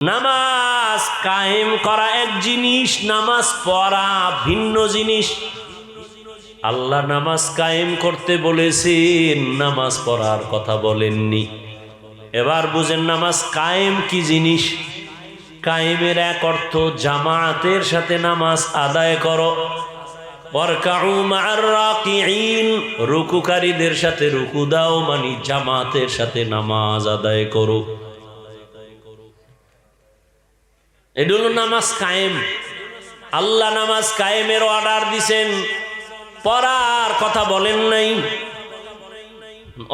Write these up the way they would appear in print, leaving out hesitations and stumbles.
নামাজ কায়েম করা এক জিনিস, নামাজ পড়া ভিন্ন জিনিস। আল্লাহ নামাজ কায়েম করতে বলেছেন, নামাজ পড়ার কথা বলেননি। এবার বুঝেন নামাজ কায়েম কি জিনিস। কায়েমের এক অর্থ জামাতের সাথে নামাজ আদায় করো। ওয়ারকাউ মা'আর রাকিঈন, রুকুকারীদের সাথে রুকু দাও, মানে জামাতের সাথে নামাজ আদায় করো। এটা হলো নামাজ কায়েম। আল্লাহ নামাজ কায়েমের অর্ডার দিছেন, পড়ার কথা বলেন নাই।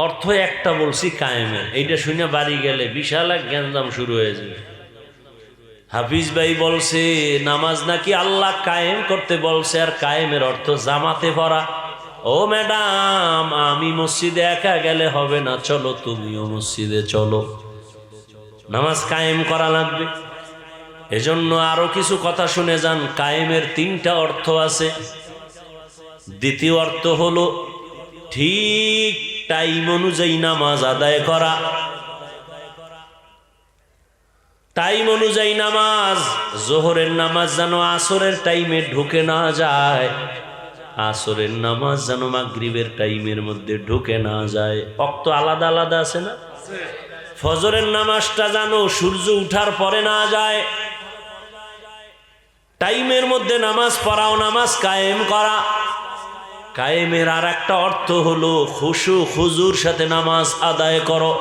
অর্থ একটা বলছি কায়েমের, এইটা শুনে বাড়ি গেলে বিশাল এক গ্যাঞ্জাম শুরু হয়ে যাবে। হাফিজ ভাই বলছে নামাজ নাকি আল্লাহ কায়েম করতে বলছে, আর কায়েমের অর্থ জামাতে পড়া। ও ম্যাডাম, আমি মসজিদে একা গেলে হবে না, চলো তুমিও মসজিদে চলো, নামাজ কায়েম করা লাগবে। এজন্য আরো কিছু কথা শুনে যান। কায়েমের তিনটা অর্থ আছে। দ্বিতীয় অর্থ হলো ঠিক টাইম অনুযায়ী নামাজ আদায় করা। টাইম অনুযায়ী নামাজ, জোহরের নামাজ যেন আসরের টাইমে ঢুকে না যায়, আসরের নামাজ যেন মাগরিবের টাইমের মধ্যে ঢুকে না যায়। অক্ত আলাদা আলাদা আছে না? ফজরের নামাজটা যেন সূর্য উঠার পরে না যায়। টাইমের মধ্যে নামাজ পড়াও নামাজ কায়েম করা। কায়েমের আর একটা অর্থ হলো খুশু খুজুর সাথে নামাজ আদায় করো।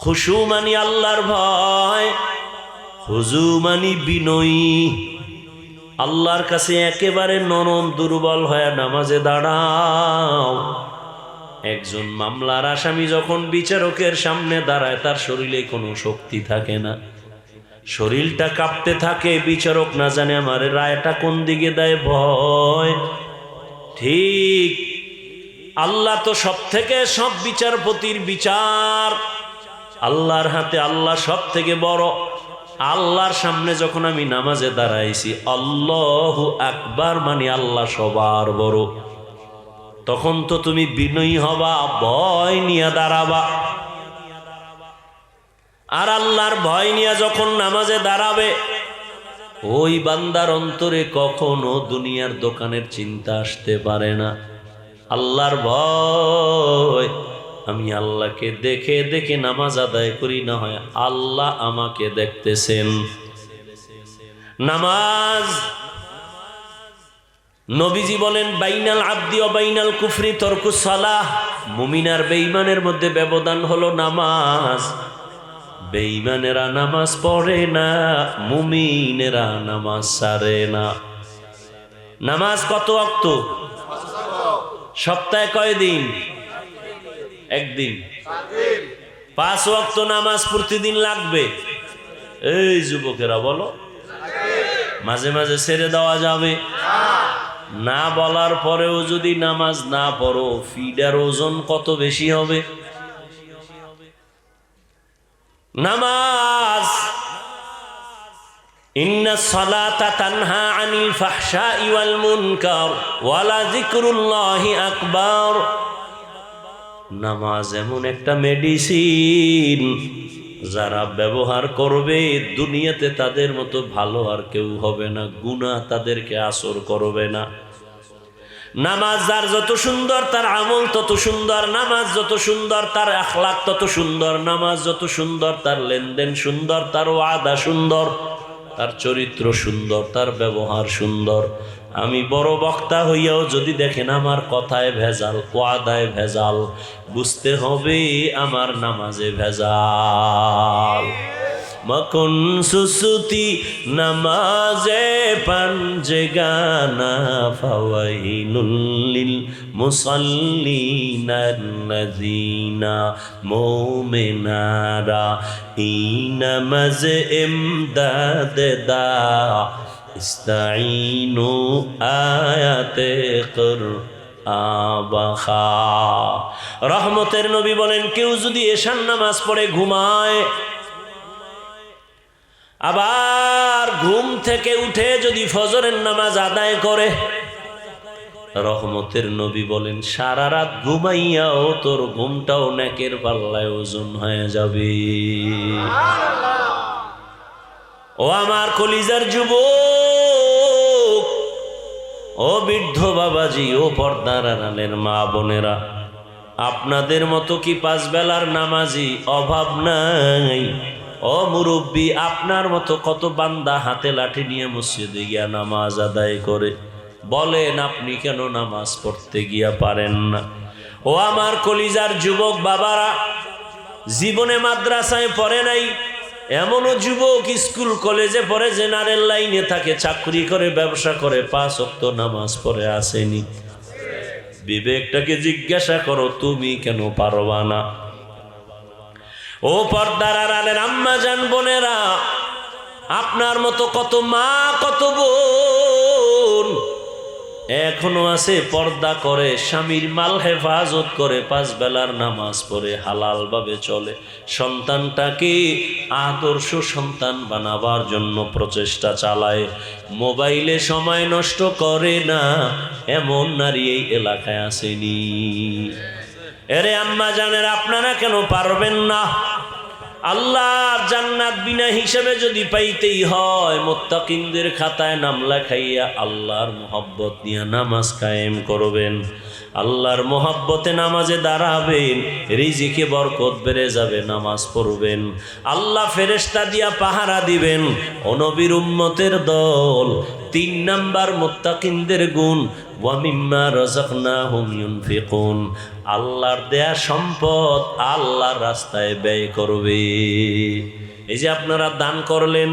খুশু মানি আল্লাহর ভয়, খুজু মানি বিনয়ী। আল্লাহর কাছে একেবারে নরম দুর্বল হয়ে নামাজে দাঁড়াও। একজন মামলার আসামি যখন বিচারকের সামনে দাঁড়ায়, তার শরীরে কোনো শক্তি থাকে না, শরীরটা কাঁপতে থাকে। বিচারক না জানে আমার রায়টা কোন দিকে দেয়, ভয়। ঠিক আল্লাহ তো সব থেকে সব বিচারপতির বিচার আল্লাহর হাতে, আল্লাহ সব থেকে বড়। আল্লাহর সামনে যখন আমি নামাজে দাঁড়াইছি, আল্লাহু আকবার মানে আল্লাহ সবার বড়, তখন তো তুমি বিনয়ী হবা, ভয় নিয়ে দাঁড়াবা। আর আল্লাহর ভয় নিয়ে যখন নামাজে দাঁড়াবে, ওই বান্দার অন্তরে কখনো দুনিয়ার দোকানের চিন্তা আসতে পারে না। আল্লাহর ভয়, আমি আল্লাহকে দেখে দেখে নামাজ আদায় করি, না হয় আল্লাহ আমাকে দেখতেছেন। নামাজ, নবীজি বলেন বাইনাল আবদি ও বাইনাল কুফরি তরকুস সালাহ। মুমিন আর বেঈমানের মধ্যে ব্যবধান হলো নামাজ। বেঈমানেরা নামাজ পড়ে না, মুমিনেরা নামাজ ছাড়ে না। নামাজ কত ওয়াক্ত? সপ্তাহে কয় দিন? একদিন। 5 ওয়াক্ত নামাজ প্রতিদিন লাগবে। এই যুবকেরা বলো, মাঝে মাঝে ছেড়ে দেওয়া যাবে না? বলার পরেও যদি নামাজ না পড়ো, ফিডার ওজন কত বেশি হবে? নামাজ, ইন্নাস সালাতা তানহা আনিল ফাহশাই ওয়াল মুনকার ওয়ালা যিকরুল্লাহি আকবার। নামাজ এমন একটা মেডিসিন, যারা ব্যবহার করবে দুনিয়াতে তাদের মতো ভালো আর কেউ হবে না, গুনাহ তাদেরকে আসর করবে না। নামাজ যার যত সুন্দর তার আমল তত সুন্দর, নামাজ যত সুন্দর তার আখলাক তত সুন্দর, নামাজ যত সুন্দর তার লেনদেন সুন্দর, তার ওয়াদা সুন্দর, তার চরিত্র সুন্দর, তার ব্যবহার সুন্দর। আমি বড় বক্তা হইয়াও যদি দেখেন আমার কথায় ভেজাল, ওয়াদায় ভেজাল, বুঝতে হবে আমার নামাজে ভেজাল। মকুন সুসুতি নামাজে পাঞ্জেগানা ফাওয়াইনুল লিল মুসাল্লিনাল্লাযিনা মুমিনারা ই নামাজ ইমদাদ দা ইস্তাইনু আয়াতে কুরআবাখা। রহমতের নবী বলেন, কেউ যদি এশার নামাজ পড়ে ঘুমায়, আবার ঘুম থেকে উঠে যদি ফজরের নামাজ আদায় করে, রহমতের নবী বলেন সারা রাত ঘুমাইয়াও তোর ঘুমটাও নেকের পাল্লায় ওজন হয়ে যাবে। ও আমার কলিজার যুবক, ও বৃদ্ধ বাবাজি, ও পর্দার আড়ালের মা বোনেরা, আপনাদের মতো কি পাঁচ বেলার নামাজি অভাব নাই? ও মুরব্বী, আপনার মতো কত বান্দা হাতে লাঠি নিয়ে মসজিদে গিয়া নামাজ আদায় করে, বলেন আপনি কেন নামাজ পড়তে গিয়া পারেন না? ও আমার কলিজার যুবক বাবারা, জীবনে মাদ্রাসায় পড়ে নাই এমনও যুবক স্কুল কলেজে পড়ে, জেনারেল লাইনে থাকে, চাকরি করে, ব্যবসা করে, 5 ওয়াক্ত নামাজ পড়ে আসেনি। বিবেকটাকে জিজ্ঞাসা করো, তুমি কেন পারবা না? ও পর্দার আড়ালের আম্মা জান বোনেরা, আপনার মতো কত মা, কত বোন এখনো আছে পর্দা করে, স্বামীর মাল হেফাজত করে, 5 বেলার নামাজ পড়ে হালাল ভাবে চলে, সন্তানটাকে আদর্শ সন্তান বানাবার জন্য প্রচেষ্টা চালায়, মোবাইলে সময় নষ্ট করে না এমন নারী এই এলাকায় আসেনি? এরে আম্মা জানের, আপনারা কেন পারবেন না? আল্লাহর জান্নাত বিনা হিসেবে যদি পাইতেই হয়, মুত্তাকিনদের খাতায় নাম লেখাইয়া আল্লাহর মোহব্বত নিয়ে নামাজ কায়েম করবেন, আল্লাহর মোহব্বতে নামাজে দাঁড়াবেন, রিজিকে বরকত বেড়ে যাবে, নামাজ পড়বেন, আল্লাহ ফেরেশতা দিয়া পাহারা দিবেন। ও নবীর উম্মতের দল, 3 নাম্বার মুত্তাকিনদের গুণ, ওয়া মিম্মা রাযাকনাহুম ইউনফিকুন, আল্লাহর দেয়া সম্পদ আল্লাহর রাস্তায় ব্যয় করবে। এই যে আপনারা দান করলেন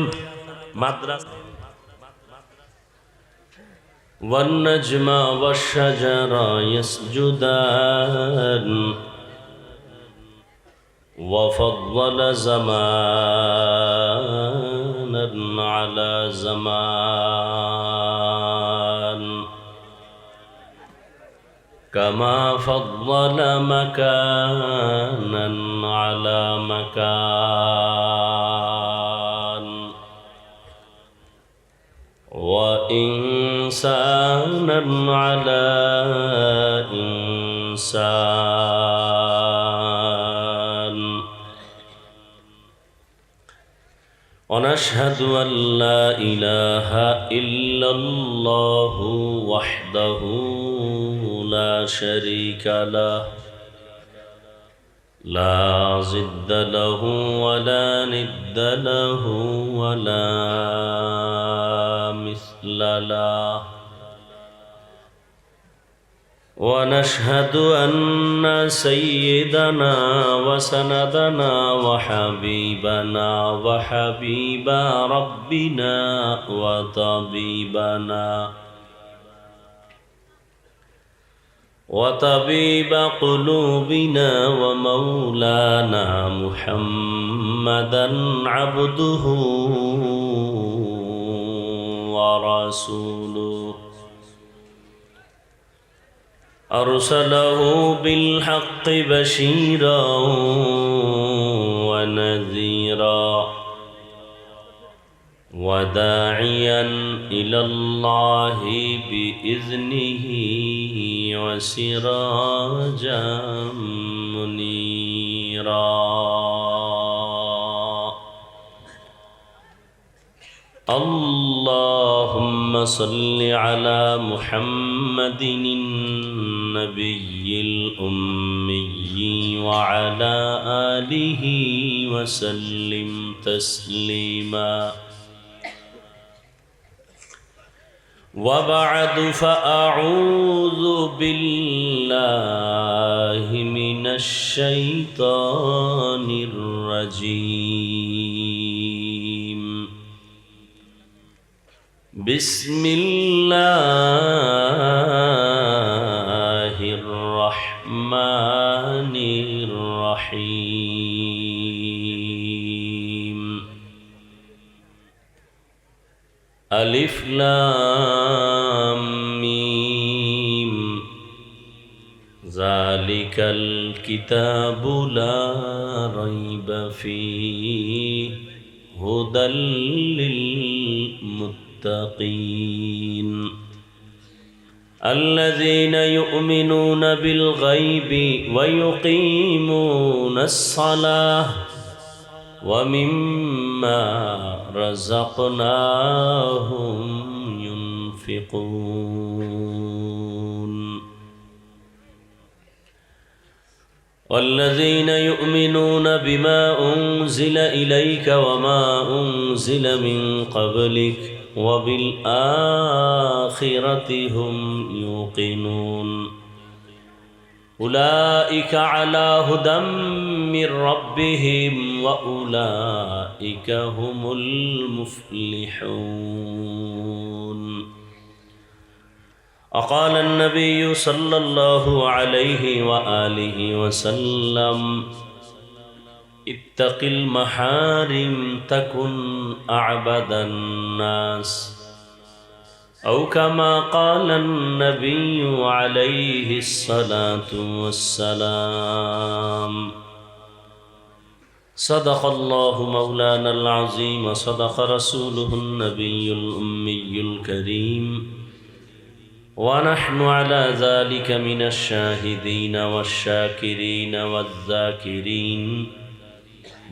মাদ্রাসা, ওয়ান নাজমা ওয়াশ শাজারা ইয়াসজুদান ওয়া ফাদ্দালা জামানান আলা জামান كما فضل مكانا على مكان وإنسانا على إنسان ونشهد أن لا إله إلا الله وحده لا شريك له لا ضد له ولا ند له ولا مثل له ونشهد أن سيدنا وسندنا وحبيبنا وحبيب ربنا وطبيب قلوبنا ومولانا محمدا عبده ورسوله أرسله بالحق بشيرا ونذيرا وداعيا إلى الله بإذنه وسراجا منيرا اللهم صل على محمد النبي الأمي وعلى آله وسلم تسليما وبعد فأعوذ بالله من الشيطان الرجيم بسم الله الرحمن الرحيم ألف لام ميم ذلك الكتاب لا ريب فيه هدى للمتقين الذين يؤمنون بالغيب ويقيمون الصلاة ومما رزقناهم ينفقون والذين يؤمنون بما أنزل إليك وما أنزل من قبلك وبالآخرة هم يوقنون أولئك على هدى من ربهم وأولئك هم المفلحون وقال النبي صلى الله عليه وآله وسلم اتق المحارم تكن أعبد الناس أو كما قال النبي عليه الصلاة والسلام صدق الله مولانا العظيم وصدق رسوله النبي الأمي الكريم ونحن على ذلك من الشاهدين والشاكرين والذاكرين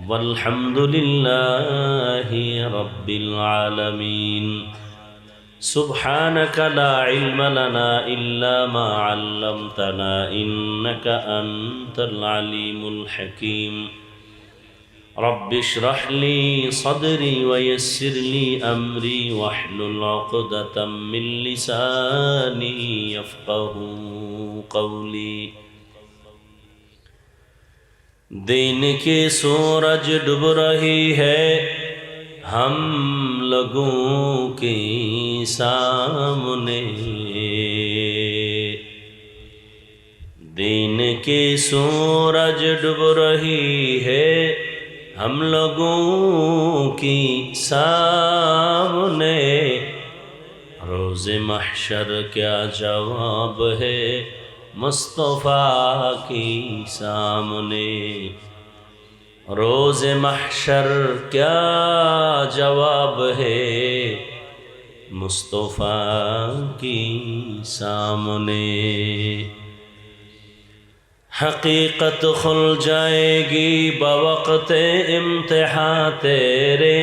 والحمد لله رب العالمين سبحانك لا علم لنا إلا ما علمتنا إنك أنت العليم الحكيم رب اشرح لي صدري ويسر لي أمري واحلل عقدة من لساني يفقه قولي दिन की सूरज डूब रही है हम लोगों के सामने दिन की सूरज डूब रही है हम लोगों की सामने रोज़ महशर क्या जवाब है मुस्तफ़ा की सामने रोज़ महशर क्या जवाब है मुस्तफ़ा की सामने हकीकत खुल जाएगी बवक़्ते इम्तिहान तेरे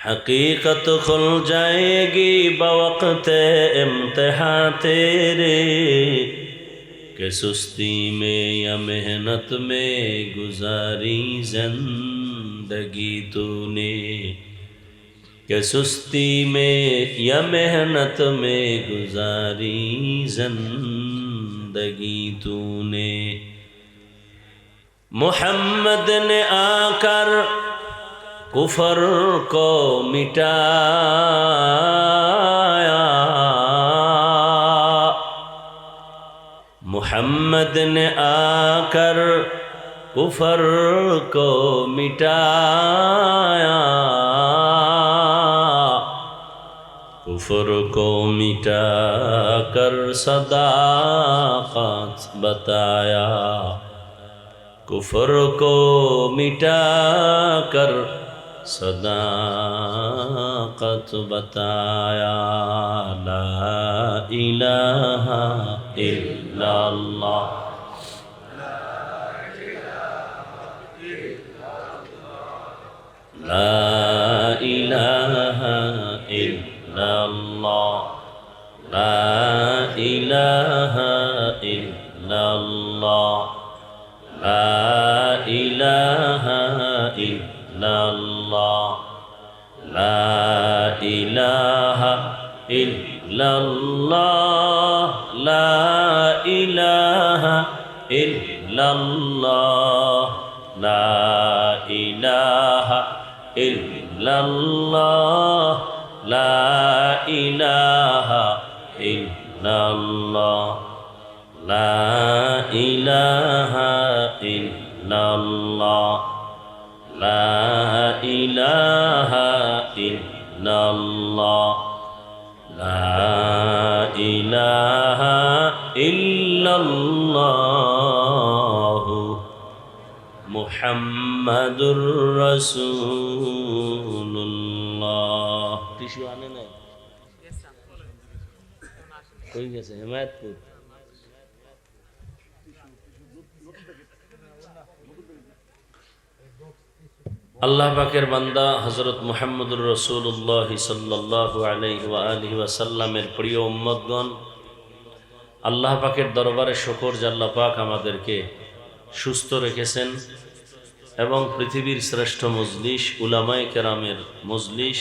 हकीकत खुल जाएगी बवक़्ते इम्तिहान तेरे कि सुस्ती में या मेहनत में गुजारी ज़िंदगी तूने कि सुस्ती में या मेहनत में गुजारी ज़िंदगी तूने मोहम्मद ने आकर कुफर को मिटाया मोहम्मद ने आकर कुफर को मिटाया कुफर को मिटा कर सदाक़त बताया कुफर को मिटा कर सदाक़त बताया ला इलाहा इल्लल्लाह ला इलाहा इल्लल्लाह ला इलाहा इल्लल्लाह ला इलाहा इल्लल्लाह ला इलाहा इल्लल्लाह ला इलाहा इल्लल्लाह ला इलाहा इल्लल्लाह ला इलाहा इल्लल्लाह ला इलाहा इल्लल्लाह ला इलाहा इल्लल्लाह ला इलाहा इल्लल्लाह मुहम्मदुर रसूलुल्लाह টিস্যু আনে না কই গেছে হেমায়তপুর আল্লাহ পাকের বান্দা হযরত মুহাম্মদুর রাসূলুল্লাহ সাল্লাল্লাহু আলাইহি ওয়া আলিহি ওয়াসাল্লামের প্রিয় উম্মতগণ, আল্লাহ পাকের দরবারে শুকর যে আল্লাহ পাক আমাদেরকে সুস্থ রেখেছেন এবং পৃথিবীর শ্রেষ্ঠ মজলিস উলামায়ে কেরামের মজলিস,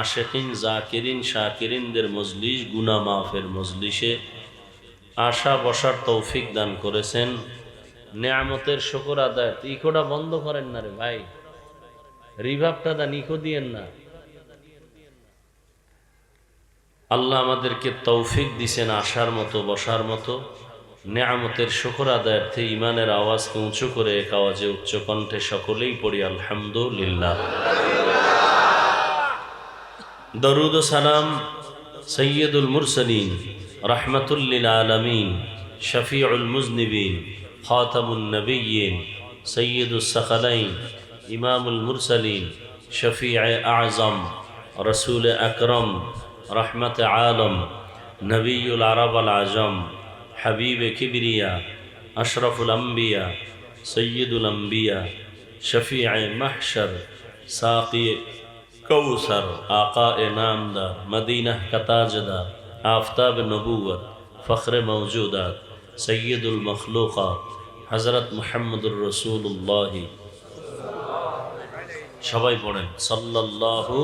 আশিকিন জাকিরিন শাকিরিনদের মজলিস, গুনাহ মাফের মজলিসে আশা বসার তৌফিক দান করেছেন। নেয়ামতের শুকর আদায়। ইকোটা বন্ধ করেন না রে ভাই, রিভাবটা দা নিকো দিয়েন না। আল্লাহ আমাদেরকে তৌফিক দিছেন আসার মতো বসার মতো। নেয়ামতের শুকর আদায়ার্থে ইমানের আওয়াজকে উঁচু করে এক আওয়াজে উচ্চ কণ্ঠে সকলেই পড়ি আলহামদুলিল্লাহ। দরুদ ও সালাম সৈয়দুল মুরসালিন রাহমাতুল লিল আলামিন শফিউল মুজনিবিন খাতামুন নবিয়্যিন সৈয়দুস সাকালাইন ইমামুল মুরসালিন শফিয়ে আযম রসুল আকরম রহমত আলম নবীউল আরব আল আজম হাবিব কিবরিয়া আশরফুল আম্বিয়া সৈয়দুল আম্বিয়া শফিয়ে মাহশর সাকি কৌসর আকা নামদার মদীনা কতাজদার আফতাব নবুয়ত ফখর মৌজুদাত সৈয়দুল মখলুকাত হজরত মুহাম্মদুর রসুল্লাহ। সবাই পড়েন সাল্লাল্লাহু।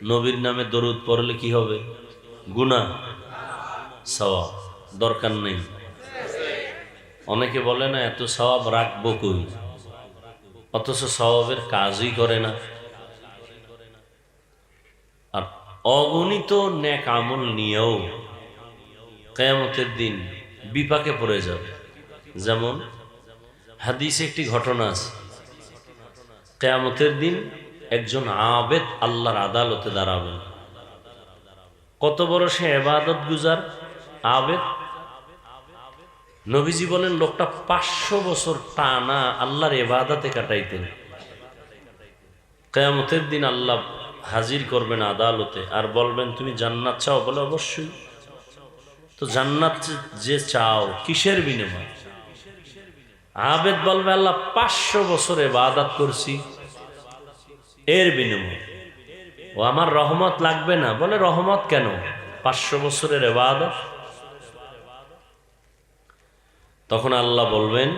নবীর নামে দরুদ পড়লে কি হবে? গুনাহ সওয়াব দরকার নেই। অনেকে বলে না এত সওয়াব রাখবো কই, অথচ সওয়াবের কাজই করে না। আর অগণিত নেক আমল নিয়েও কিয়ামতের দিন বিপাকে পড়ে যাবে। যেমন হাদিসে একটি ঘটনা আছে, কিয়ামতের দিন একজন আবেদ আল্লাহর আদালতে দাঁড়াবেন। কত বড় সে ইবাদত গুজার আবেদ। নবীজি বলেন লোকটা 500 বছর টানা আল্লাহর ইবাদতে কাটাইতেন। কিয়ামতের দিন আল্লাহ হাজির করবেন আদালতে আর বলবেন তুমি জান্নাত চাও? বলে অবশ্যই। তো জান্নাত যে চাও কিসের বিনিময়? আবেদ বলবে আল্লাহ 500 বছর ইবাদত করছি, এর বিনিময়। ও আমার রহমত লাগবে না? বলে রহমত কেন? 500 বছরের ইবাদত। তখন আল্লাহ বলবেন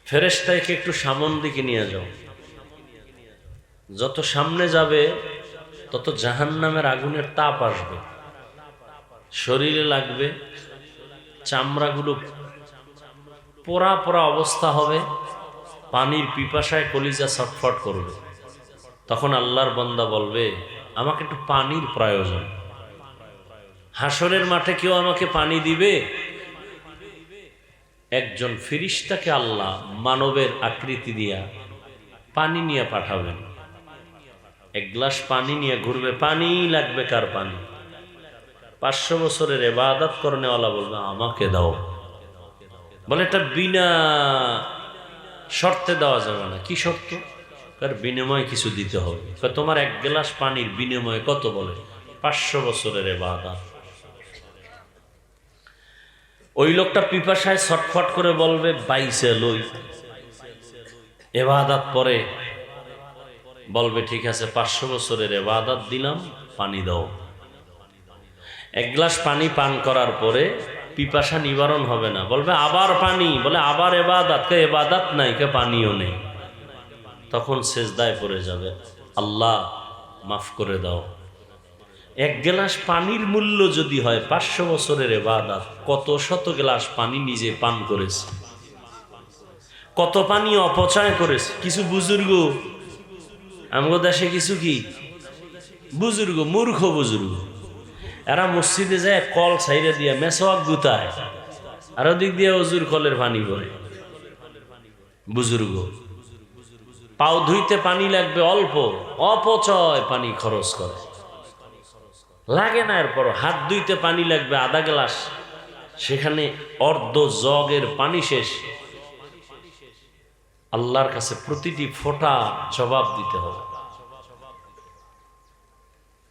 ফেরেশতাকে একটু সামন দিকে নিয়ে যাও। যত সামনে যাবে তত জাহান্নামের আগুনের তাপ আসবে, শরীরে লাগবে, চামড়াগুলো পোড়া পোড়া অবস্থা হবে, পানির পিপাসায় কলিজা ছটফট করবে। তখন আল্লাহর বান্দা বলবে আমাকে একটু পানির প্রয়োজন। হাসরের মাঠে কেউ আমাকে পানি দিবে? একজন ফেরেশতাকে আল্লাহ মানবের আকৃতি দিয়া পানি নিয়ে পাঠাবেন। এক গ্লাস পানি নিয়ে ঘুরবে, পানি লাগবে কার? পানি। 500 বছরের ইবাদত করনেওয়ালা বলবে আমাকে দাও। বলে এটা বিনা শর্তে দেওয়া যাবে না। কি শর্ত? তার বিনিময়ে কিছু দিতে হবে। তোমার এক গ্লাস পানির বিনিময়ে কত? বলে 500 বছরের ইবাদত। ওই লোকটা পিপাসায় ছটফট করে বলবে বাইসে লই। ইবাদত পরে বলবে ঠিক আছে 500 বছরের ইবাদত দিলাম, পানি দাও। এক গ্লাস পানি পান করার পরে পিপাসা নিবারণ হবে না, বলবে আবার পানি। বলে আবার ইবাদত? কে ইবাদত নাই, কে পানিও নেই। তখন সেজদায় পড়ে যাবে, আল্লাহ মাফ করে দাও। এক গ্লাস পানির মূল্য যদি হয় 500 বছরের ইবাদত, কত শত গ্লাস পানি নিজে পান করেছে, কত পানি অপচয় করেছে। কিছু বুজুর্গ আমাদের দেশে, কিছু কি বুজুর্গ, মূর্খ বুজুর্গ, এরা মসজিদে যায় কল ছাইরে দিয়ে মেসওয়াক গুতায়, আর ওদিক দিয়ে অজুর কলের পানি পড়ে। বুজুর্গ পাও ধুইতে পানি লাগবে অল্প, অপচয় পানি খরচ করে, লাগে না। এরপর হাত ধুইতে পানি লাগবে আধা গ্লাস, সেখানে অর্ধ জগের পানি শেষ। আল্লাহর কাছে প্রতিটি ফোঁটা জবাব দিতে হবে।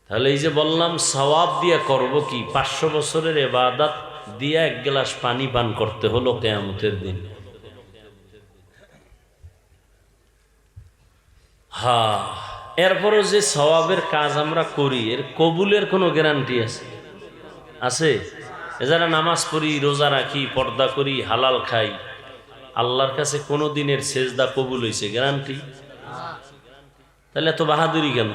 তাহলে এই যে বললাম সওয়াব দিয়ে করব কি? 500 বছরের ইবাদত দিয়ে এক গ্লাস পানি পান করতে হলো কিয়ামতের দিন। হ্যাঁ, এরপরও যে সওয়াবের কাজ আমরা করি এর কবুলের কোনো গ্যারান্টি আছে? আছে? যারা নামাজ পড়ি, রোজা রাখি, পর্দা করি, হালাল খাই, আল্লাহর কাছে কোনো দিনের সেজদা কবুল হয়েছে গ্যারান্টি? তাহলে এত বাহাদুরি কেন?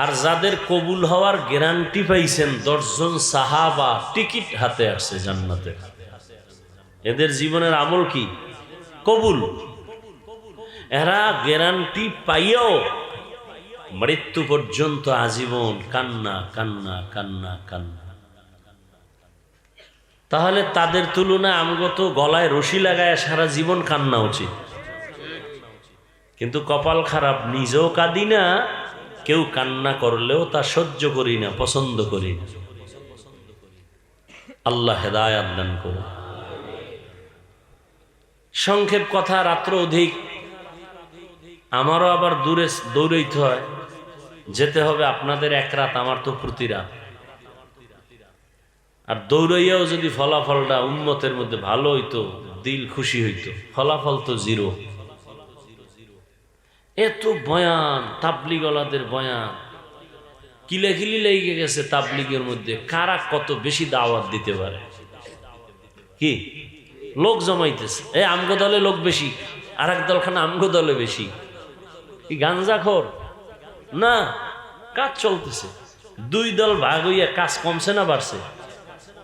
আর যাদের কবুল হওয়ার গ্যারান্টি পাইছেন 10 জন সাহাবা টিকিট হাতে আসছে জান্নাতে, এদের জীবনের আমল কি? কবুল। এরা গ্যারান্টি পাইও মৃত্যু পর্যন্ত আজীবন কান্না কান্না কান্না কান্না। তাহলে তাদের তুলনায় আমগো তো গলায় রশি লাগায় সারা জীবন কান্না উচিত। কিন্তু কপাল খারাপ, নিজেও কাঁদি না, কেউ কান্না করলেও তা সহ্য করি না, পছন্দ করি না। আল্লাহ হেদায়াত দান করুন। সংক্ষেপ কথা, রাত্র অধিক, আমারও আবার দূরে দৌড়াইতে হয়, যেতে হবে আপনাদের এক রাত, আমার তো প্রতি রাত। আর দৌড়াইয়াও যদি ফলাফলটা উম্মতের মধ্যে ভালো হইতো, দিল খুশি হইতো, ফলাফল তো জিরো। এত বয়ান, তাবলিগওয়ালাদের বয়ান, কিলাকিলি লেগে গেছে তাবলিগের মধ্যে, কারা কত বেশি দাওয়াত দিতে পারে। কি লোক জমাইতেছে, আমগো দলে লোক বেশি, আর এক দলখানা আমগো দলে বেশি। কি গাঞ্জাখোর না, কাজ চলতেছে। দুই দল ভাগ হইয়া কাজ কমছে না বাড়ছে?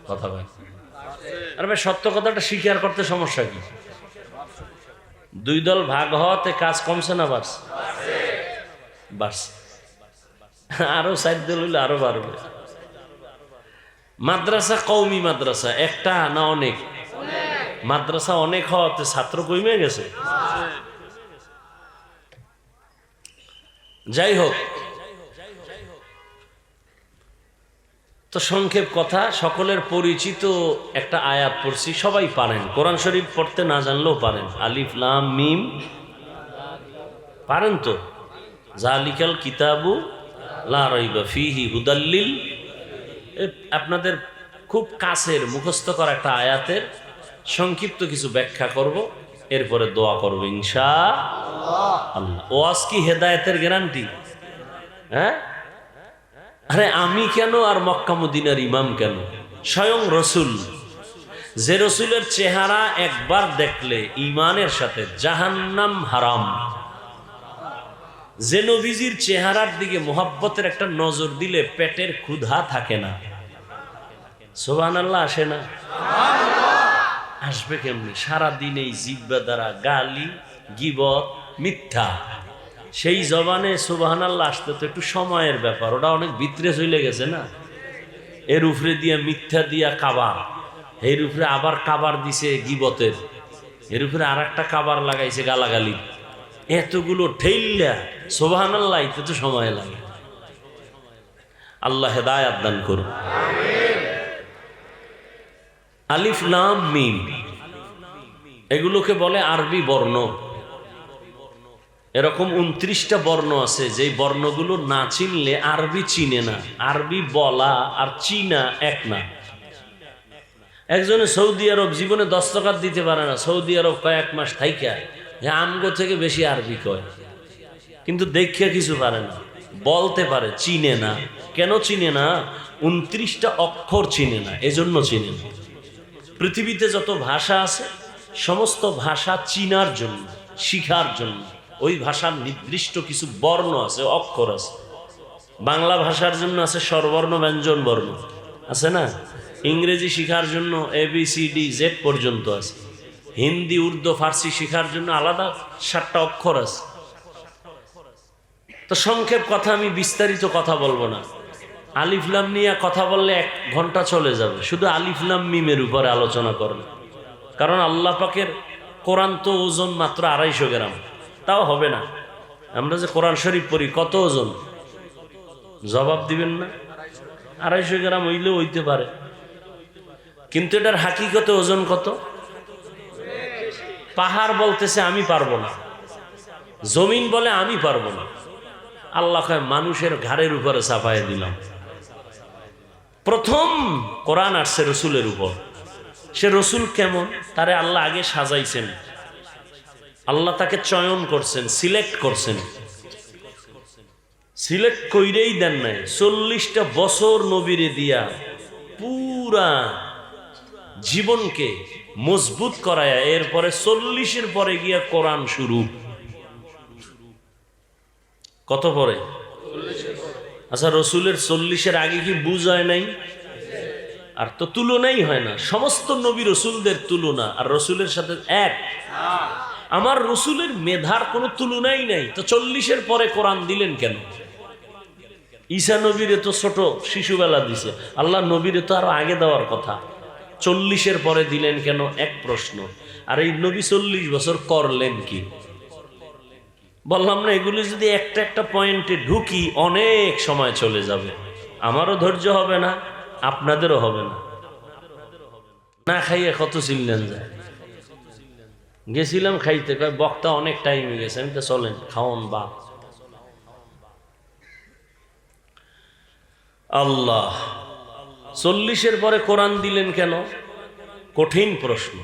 কথা ভাই, আর ভাই সত্য কথাটা স্বীকার করতে সমস্যা কি? দুই দল ভাগ হওয়াতে কাজ কমছে না বাড়ছে? বাড়ছে। আরো 4 দল হইলে আরো বাড়বে। মাদ্রাসা, কওমি মাদ্রাসা একটা না অনেক? মাদ্রাসা অনেক হওয়াতে ছাত্র কমে গেছে। যাই হোক, তো সংক্ষেপ কথা, সকলের পরিচিত একটা আয়াত পড়ছি, সবাই পারেন, কোরআন শরীফ পড়তে না জানলেও পারেন। আলিফ লাম মিম পারেন তো? জালিকাল কিতাবু লা রাইবা ফিহি হুদাল্লিল। আপনাদের খুব কাছের মুখস্থ করা একটা আয়াতের সংক্ষিপ্ত কিছু ব্যাখ্যা করব, এরপরে দোয়া করব ইনশাআল্লাহ। ওয়াজ কি হেদায়েতের গ্যারান্টি? হ্যাঁ, আরে আমি কেন আর মক্কা মদিনার ইমাম কেন? স্বয়ং রসুল, যে রসুলের চেহারা একবার দেখলে ইমানের সাথে জাহান্নাম হারাম, যে নবীজির চেহারার দিকে মোহাব্বতের একটা নজর দিলে পেটের ক্ষুধা থাকে না। সুবহানাল্লাহ আসে না? আসবে কেমনি? সারাদিন এই জিহ্বা দ্বারা গালি, গীবত, মিথ্যা, সেই জবানে সুবহানাল্লাহ আসতে তো একটু সময়ের ব্যাপার, ওটা অনেক ভিতরে চলে গেছে না। এর উপরে দিয়া মিথ্যা দিয়া কাবার, এর উপরে আবার কাবার দিছে গীবতের, এর উপরে আর একটা কাবার লাগাইছে গালাগালি, এতগুলো ঠেইল্লা সুবহানাল্লাহ এতে তো সময় লাগে। আল্লাহ হেদায়াত দান করুন। আলিফ লাম মিম এগুলোকে বলে আরবি বর্ণ। এরকম 29টা বর্ণ আছে, যেই বর্ণগুলো না চিনলে আরবি চিনে না। আরবি বলা আর চিনা এক না। একজনে সৌদি আরব জীবনে 10 টাকা দিতে পারে না, সৌদি আরব কয়েক মাস থাইকা আমগো থেকে বেশি আরবি কয়, কিন্তু দেখিয়া কিছু পারে না, বলতে পারে, চিনে না। কেন চিনে না? 29টা অক্ষর চিনে না, এজন্য চিনে না। পৃথিবীতে যত ভাষা আছে সমস্ত ভাষা চিনার জন্য, শিখার জন্য ওই ভাষার নির্দিষ্ট কিছু বর্ণ আছে, অক্ষর আছে। বাংলা ভাষার জন্য আছে স্বরবর্ণ, ব্যঞ্জন বর্ণ আছে না? ইংরেজি শিখার জন্য ABCD Z পর্যন্ত আছে। হিন্দি, উর্দু, ফার্সি শিখার জন্য আলাদা 7টা অক্ষর আছে। তো সংক্ষেপ কথা, আমি বিস্তারিত কথা বলবো না। আলিফ লাম নিয়ে কথা বললে 1 ঘন্টা চলে যাবে, শুধু আলিফ লাম মিমের উপরে আলোচনা করবে। কারণ আল্লাহ পাকের কোরআন তো ওজন মাত্র 250 গ্রাম, তাও হবে না। আমরা যে কোরআন শরীফ পড়ি কত ওজন? জবাব দিবেন না? 250 গ্রাম হইলেও হইতে পারে, কিন্তু এটার হাকিকতে ওজন কত? পাহাড় বলতেছে আমি পারবো না, জমিন বলে আমি পারবো না। আল্লাহ কয় মানুষের ঘাড়ের উপরে চাপায় দিলাম। প্রথম কোরআন আসছে রসুলের উপর। সে রসুল কেমন? তারে আল্লাহ আগে সাজাইছেন। আল্লাহ তাকে চয়ন করছেন, সিলেক্ট করছেন। সিলেক্ট কইরেই দেন নাই, 40টা বছর নবীরে দিয়া পুরা জীবনকে মজবুত করায়া এরপরে 40-এর পরে গিয়া কোরআন শুরু। কত পরে? আচ্ছা, রসুলের 40-এর আগে কি বুঝ হয় নাই? আর তো তুলনাই হয় না, সমস্ত নবী রসুলদের তুলনা আর রসুলের সাথে এক। আমার রসুলের মেধার কোনো তুলনাই নাই, তো 40-এর পরে কোরআন দিলেন কেন? ঈসা নবীরে তো ছোট শিশুবেলা দিছে, আল্লাহ নবীরে তো আরো আগে দেওয়ার কথা, 40-এর পরে দিলেন কেন? এক প্রশ্ন। আর এই নবী 40 বছর করলেন কি? বললাম না, এগুলি যদি একটা একটা পয়েন্টে ঢুকি অনেক সময় চলে যাবে, আমারও ধৈর্য হবে না, আপনাদেরও হবে না। না খাইয়ে কত চিল্লেন যায়। গেছিলাম খাইতে, কয় বক্তা অনেক টাইম হয়ে গেছে, আমি তো চলেন খাওন বা। আল্লাহ 40-এর পরে কোরআন দিলেন কেন? কঠিন প্রশ্ন,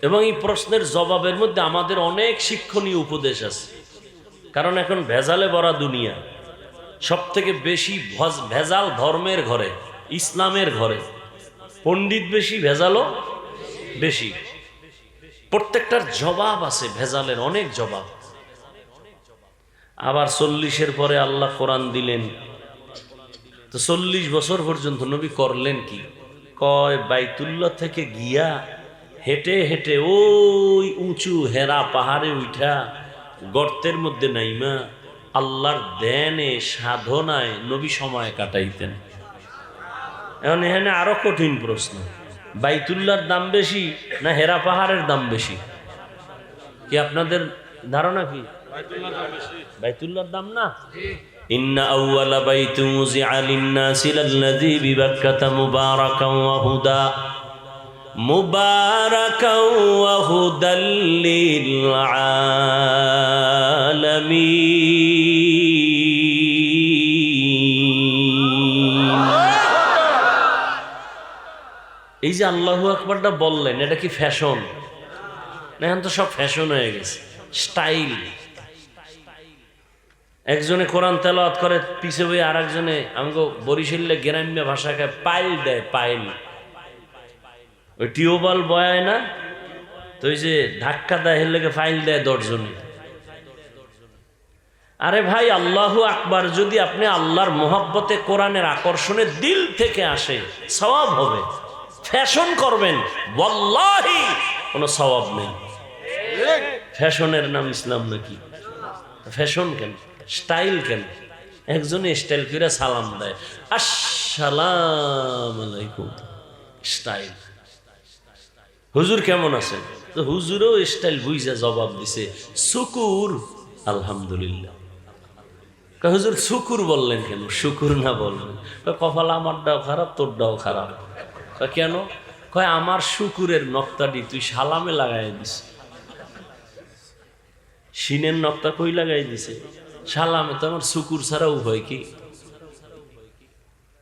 এবং এই প্রশ্নের জবাবের মধ্যে আমাদের অনেক শিক্ষণীয় উপদেশ আছে। কারণ এখন ভেজালে ভরা দুনিয়া, সব থেকে বেশি ভেজাল ধর্মের ঘরে, ইসলামের ঘরে। পণ্ডিত বেশি, ভেজালও বেশি। প্রত্যেকটার জবাব আছে, ভেজালের অনেক জবাব। আবার 40-এর পরে আল্লাহ কোরআন দিলেন, তো 40 বছর পর্যন্ত নবী করলেন কি? কয় বাইতুল্লাহ থেকে গিয়া হেঁটে হেঁটে ওই উঁচু হেরা পাহাড়ে উঠা গর্তের মধ্যে নাইমা আল্লাহর ধ্যানে সাধনায় নবী সময় কাটাইতেন। এখন এখানে আরো কঠিন প্রশ্ন, বাইতুল্লাহর দাম বেশি না হেরা পাহাড়ের দাম বেশি? কি আপনাদের ধারণা কি? বাইতুল্লাহর দাম না? ইন্না আউওয়ালা বাইতুন উযিআ লিন-নাসি লাল্লাযী বিবাক্কাতা মুবারাকান ওয়া হুদা মুবারাকান ওয়া হুদাল লিল আলামিন। এই যে আল্লাহু আকবারটা বললেন, এটা কি ফ্যাশন? না, এখন তো সব ফ্যাশন হয়ে গেছে, স্টাইল। একজনে কোরআন তেলাওয়াত করে, পিছে বই আর একজনে আমাকে বরিশালে গ্রাম্য ভাষাকে পাইল দেয়, পাইল। ওই টিউবওয়েল বয়ায় না, তো ওই যে ধাক্কা দেয়, হের লেগে ফাইল দেয় 10 জনে। আরে ভাই, আল্লাহু আকবার যদি আপনি আল্লাহর মোহাব্বতে কোরআনের আকর্ষণে দিল থেকে আসে, সওয়াব হবে। ফ্যাশন করবেন, ওয়াল্লাহি কোনো সওয়াব নেই। ফ্যাশনের নাম ইসলাম নাকি? ফ্যাশন কেন, স্টাইল কেন? একজনে স্টাইল করে সালাম দেয়, আসসালামু আলাইকুম, স্টাইল। হুজুর কেমন আছেন? তো হুজুরও স্টাইল বুঝা জবাব দিছে, শুকুর আলহামদুলিল্লাহ। হুজুর শুকুর বললেন কেন? শুকুর না বললেন? কপাল আমারটাও খারাপ, তোরটাও খারাপ। কেন? কয় আমার শুকুরের নক্তাটি তুই সালামে লাগাই দিস। সিনের নক্তা কই লাগাই দিছে? সালামে। তো আমার শুকুর ছাড়া উভয় কি?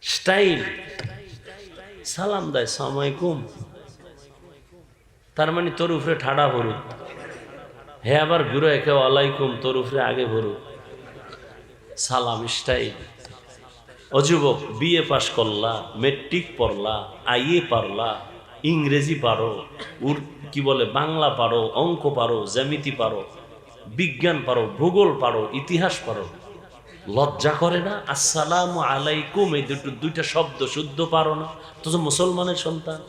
স্টাইল। সালাম দেয় সালামালাইকুম, তার মানে তোর উপরে ঠাডা ভরুক। হে আবার ঘুরে একে ওয়ালাইকুম, তোর উপরে আগে ভরুক। সালাম, স্টাইল। অযুবক, বিএ পাস করলা, মেট্রিক পড়লা, আইএ পারলা, ইংরেজি পারো, কি বলে বাংলা পারো, অঙ্ক পারো, জ্যামিতি পারো, বিজ্ঞান পারো, ভূগোল পারো, ইতিহাস পারো, লজ্জা করে না? আসসালামু আলাইকুম এই দুইটা শব্দ শুদ্ধ পারো না? তো মুসলমানের সন্তান।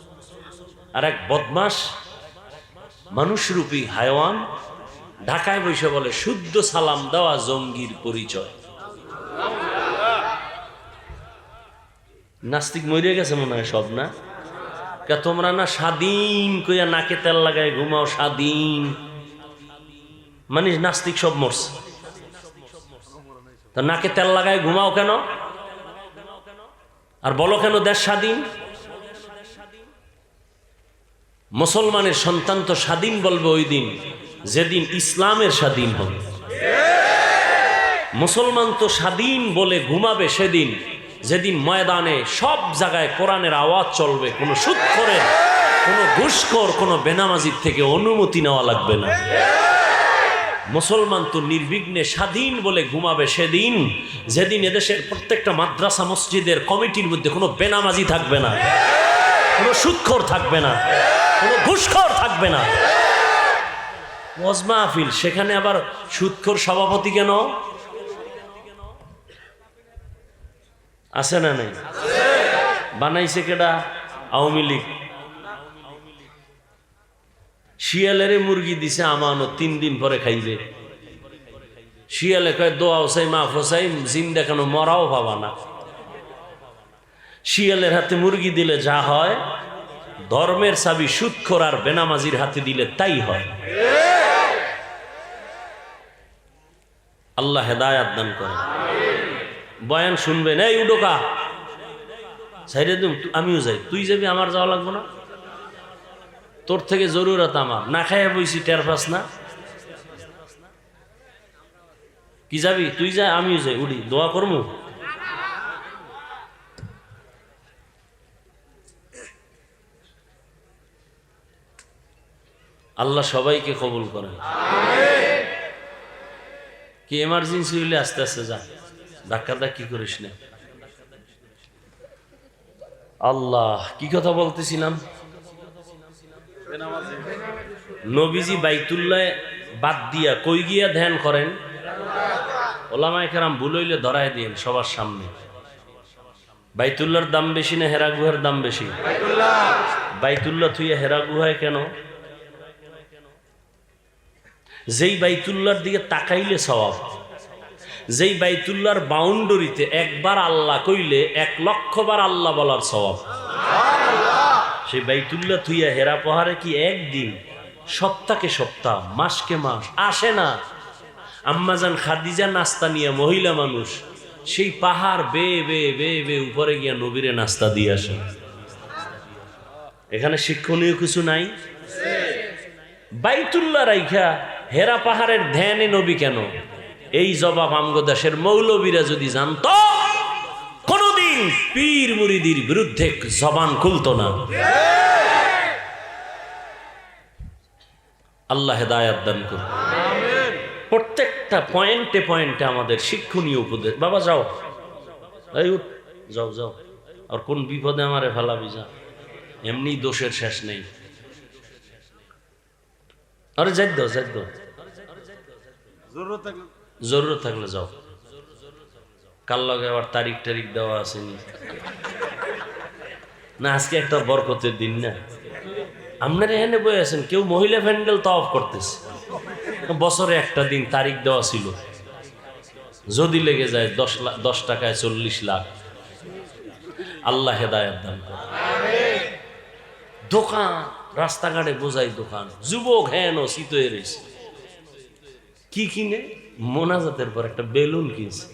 আর এক বদমাস মানুষরূপী হায়ওয়ান ঢাকায় বসে বলে শুদ্ধ সালাম দেওয়া জঙ্গির পরিচয়। নাস্তিক মরে গেছে মনে হয় সব, না? তোমরা না স্বাধীন কইয়া নাকে তেল লাগায় ঘুমাও, স্বাধীন মানে নাস্তিক সব মরছে। তো নাকে তেল লাগায় ঘুমাও কেন? আর বলো কেন দেশ স্বাধীন? মুসলমানের সন্তান তো স্বাধীন বলবে ওই দিন যেদিন ইসলামের স্বাধীন হবে। মুসলমান তো স্বাধীন বলে ঘুমাবে সেদিন যেদিন ময়দানে সব জায়গায় কোরআনের আওয়াজ চলবে। কোনো সুদখোরের, কোনো ঘুষখোর, কোনো বেনামাজির থেকে অনুমতি নেওয়া লাগবে না। মুসলমান তো নির্বিঘ্নে স্বাধীন বলে ঘুমাবে সেদিন যেদিন এদেশের প্রত্যেকটা মাদ্রাসা মসজিদের কমিটির মধ্যে কোনো বেনামাজি থাকবে না, কোনো সুদখোর থাকবে না, কোনো ঘুষখোর থাকবে না। ওয়াজ মাহফিল, সেখানে আবার সুদখোর সভাপতি কেন আছে না? নাই বানাইছে কেডা? আওয়ামী লীগ। শিয়ালের মুরগি দিছে আমানত, 3 দিন পরে খাইবে। শিয়ালে কয় দোয়া হোসাই মাফ হোসাই, জিন্দা কেন মরাও পাবা না। শিয়ালের হাতে মুরগি দিলে যা হয়, ধর্মের চাবি সুদখোর আর বেনামাজির হাতে দিলে তাই হয়। আল্লাহ হেদায়াত দান করে। বয়ান শুনবেন, এই উডোকা সাইডে দিম, আমিও যাই। তুই যাবি, আমার যাওয়া লাগবো না? তোর থেকে জরুরত আমার, না খাইয়া বইছি, টের পাস না? কি যাবি? তুই যা, আমিও যাই। উড়ি, দোয়া করবো। আল্লাহ সবাইকে কবুল করেন। কি এমার্জেন্সি হইলে আস্তে আস্তে যা, ধাক্কা ধাক্কি করিস না। আল্লাহ, কি কথা বলতেছিলাম? নবীজি বাইতুল্লাহ বাদ দিয়া কই গিয়া ধ্যান করেন? ওলামায়ে কেরাম ভুল হইলে ধরায় দিয়েন সবার সামনে। বাইতুল্লাহর দাম বেশি না হেরা গুহার দাম বেশি? বাইতুল্লাহ থুইয়া হেরা গুহায় কেন? যেই বাইতুল্লাহর দিকে তাকাইলে সওয়াব, যেই বাইতুল্লাহর বাউন্ডারিতে একবার আল্লাহ কইলে 1 লক্ষ বার আল্লাহ বলার সওয়াব। সেই বাইতুল্লাহ থুইয়া হেরা পাহাড়ে কি একদিন, সপ্তাহকে সপ্তাহ, মাসকে মাস আসে না? আম্মাজান খাদিজা নাস্তা নিয়ে, মহিলা মানুষ, সেই পাহাড় বেয়ে বেয়ে বেয়ে বেয়ে উপরে গিয়া নবীরে নাস্তা দিয়ে আসে। এখানে শিক্ষণীয় কিছু নাই? বাইতুল্লাহ রাইখা হেরা পাহাড়ের ধ্যানে নবী কেন? এই জবাব আমগো দেশের মৌলবীরা যদি জানতো, কোনদিন পীর মুরিদির বিরুদ্ধে জবান খুলতো না। আল্লাহ হেদায়াত দান করুন। প্রত্যেকটা পয়েন্টে পয়েন্টে আমাদের শিক্ষণীয় উপদেশ। বাবা যাও, এই উঠ, যাও যাও, আর কোন বিপদে আমারে ফেলাবি যা, এমনি দোষের শেষ নেই। আরে যাই দাও, যাই দাও, জরুরত থাকলে যাও। কাল লগে আবার তারিখ টারিখ দেওয়া আসেনি না? আজকে একটা বরকতের দিন না? আপনারা এখানে বই আছেন, কেউ মহিলা প্যান্ডেল তাওয়াফ করতেছে, বছরে একটা দিন তারিখ দেওয়া ছিল। যদি লেগে যায় 10 টাকায় 40 লাখ। আল্লাহ হেদায়াত দান করে। দোকান রাস্তাঘাটে বোঝাই দোকান, যুবক হেন শীত হয়ে রয়েছে। কি কিনে? মোনাজাতের পর একটা বেলুন কিনছে,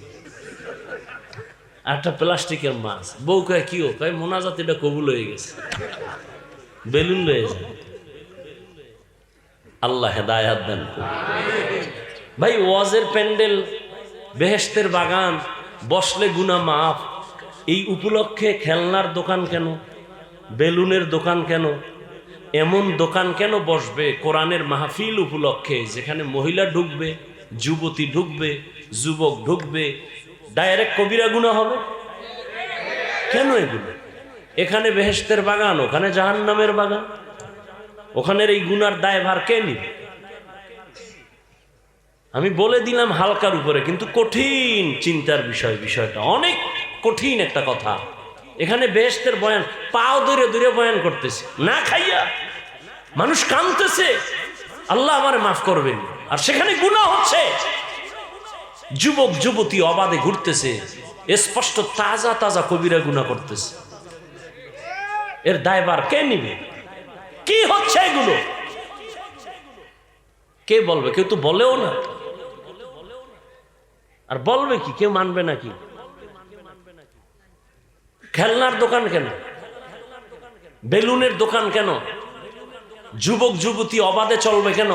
একটা প্লাস্টিকের মাছ। বউ কয় কি? ও কয় মোনাজাত এটা কবুল হয়ে গেছে, বেলুন লয়ে যায়। আল্লাহ হেদায়াত দান করে। ভাই, ওয়াজের প্যান্ডেল, বেহেশতের বাগান, বসলে গুনাহ মাফ, এই উপলক্ষে খেলনার দোকান কেন? বেলুনের দোকান কেন? এমন দোকান কেন বসবে কোরআনের মাহফিল উপলক্ষে, যেখানে মহিলা ঢুকবে, যুবতী ঢুকবে, যুবক ঢুকবে, ডাইরেক্ট কবিরা গুনাহ হবে? কেন এগুলো? এখানে বেহেশতের বাগান, ওখানে জাহান্নামের বাগান। ওখানের এই গুনার দায়ভার কে নিবে? আমি বলে দিলাম হালকার উপরে, কিন্তু কঠিন চিন্তার বিষয়। বিষয়টা অনেক কঠিন একটা কথা। এখানে বেহেশতের বয়ান, পাও ধরে ধরে বয়ান করতেছে, না খাইয়া মানুষ কাঁদতেছে, আল্লাহ আমারে মাফ করবেন, আর সেখানে গুনাহ হচ্ছে। যুবক যুবতী অবাধে ঘুরতেছে, স্পষ্ট তাজা তাজা কবিরা গুনাহ করতেছে। এর দায়ভার কে নিবে? কি হচ্ছে এগুলো? কে বলবে? কেউ তো বলেও না। আর বলবে কি? কেউ মানবে নাকি? খেলনার দোকান কেন? বেলুনের দোকান কেন? যুবক যুবতী অবাধে চলবে কেন?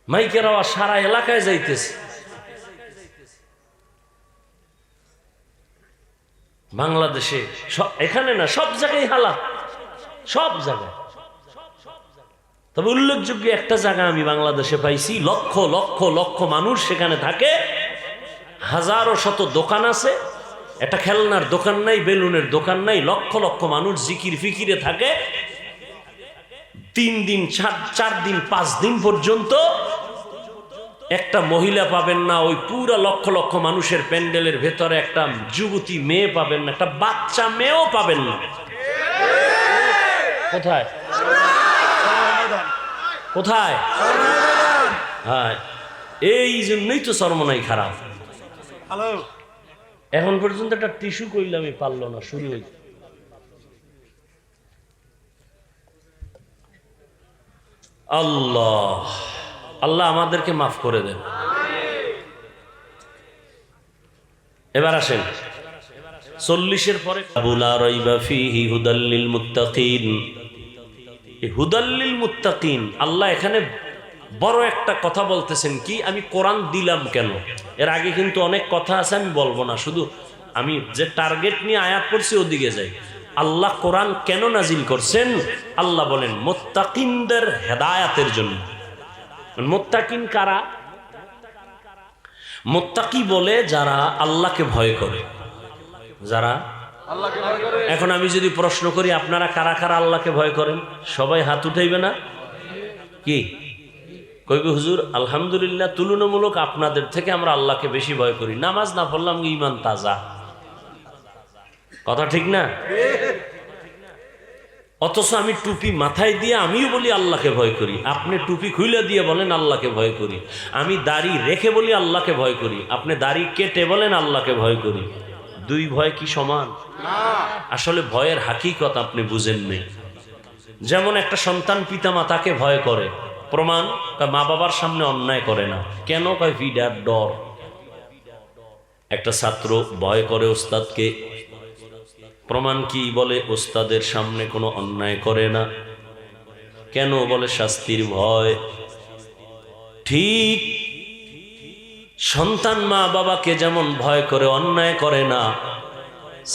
মাইকের আওয়াজ সারা এলাকায় যাইতেছে। বাংলাদেশে এখানে না, সব জায়গায় হালাত, সব জায়গায়। তো তবে উল্লেখযোগ্য একটা জায়গা আমি বাংলাদেশে পাইছি, লক্ষ লক্ষ লক্ষ মানুষ সেখানে থাকে, হাজারো শত দোকান আছে, একটা খেলনার দোকান নাই, বেলুনের দোকান নাই, লক্ষ লক্ষ মানুষ জিকির ফিকিরে থাকে। 3 দিন 4 দিন 5 দিন পর্যন্ত একটা মহিলা পাবেন না, ওই পুরো লক্ষ লক্ষ মানুষের প্যান্ডেলের ভেতরে একটা যুবতী মেয়ে পাবেন না, একটা বাচ্চা মেয়েও পাবেন না। কোথায় কোথায়? হ্যাঁ, এই জন্যই তো চরমনাই খারাপ। এখন পর্যন্ত একটা টিস্যু কইলাম পারলো না, শুরু হয়েছে। আল্লাহ আল্লাহ আমাদেরকে মাফ করে দেন। এবার আসেন 40-এর পরে লা রাইবা ফীহি হুদাল লিল মুত্তাকিন। হুদাল লিল মুত্তাকিন, আল্লাহ এখানে বড় একটা কথা বলতেছেন কি, আমি কোরআন দিলাম কেন? এর আগে কিন্তু অনেক কথা আছে, আমি বলবো না, শুধু আমি যে টার্গেট নিয়ে আয়াত পড়ছি ওদিকে যাই। আল্লাহ কোরআন কেন নাজিল করছেন? আল্লাহ বলেন মুত্তাকিনদের হেদায়াতের জন্য। মুত্তাকিন কারা? মুত্তাকি বলে যারা আল্লাহকে ভয় করে, যারা আল্লাহকে ভয় করে। এখন আমি যদি প্রশ্ন করি আপনারা কারা কারা আল্লাহকে ভয় করেন, সবাই হাত উঠাইবে না? কি কইবে হুজুর আলহামদুলিল্লাহ, তুলনামূলক আপনাদের থেকে আমরা আল্লাহকে বেশি ভয় করি, নামাজ না পড়লাম ঈমান তাজা। কথা ঠিক না? অথচ আমি টুপি মাথায় দিয়ে আমিও বলি আল্লাহকে ভয় করি, আপনি টুপি খুলে দিয়ে বলেন আল্লাহকে ভয় করি। আমি দাড়ি রেখে বলি আল্লাহকে ভয় করি, আপনি দাড়ি কেটে বলেন আল্লাহকে ভয় করি। দুই ভয় কি সমান? আসলে ভয়ের হাকিকত আপনি বুঝেন নেই। যেমন একটা সন্তান পিতা মাতাকে ভয় করে, প্রমাণ মা বাবার সামনে অন্যায় করে না কেন? কয় ভিডার ডর। একটা ছাত্র ভয় করে ওস্তাদকে, প্রমাণ কি? বলে ওস্তাদের সামনে কোনো অন্যায় করে না কেন? বলে শাস্তির ভয়। ঠিক সন্তান মা বাবাকে যেমন ভয় করে অন্যায় করে না,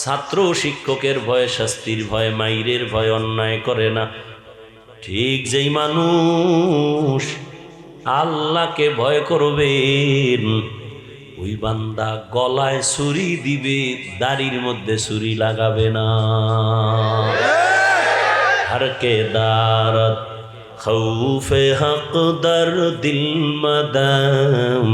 ছাত্র শিক্ষকের ভয়ে, শাস্তির ভয়ে, মাইরের ভয়ে অন্যায় করে না। ঠিক যেই মানুষ আল্লাহকে ভয় করবেন, ওই বান্দা গলায় ছুরি দিবে, দাড়ির মধ্যে ছুরি লাগাবে না। হরকে দারত খৌফে হক দর দিল মদম,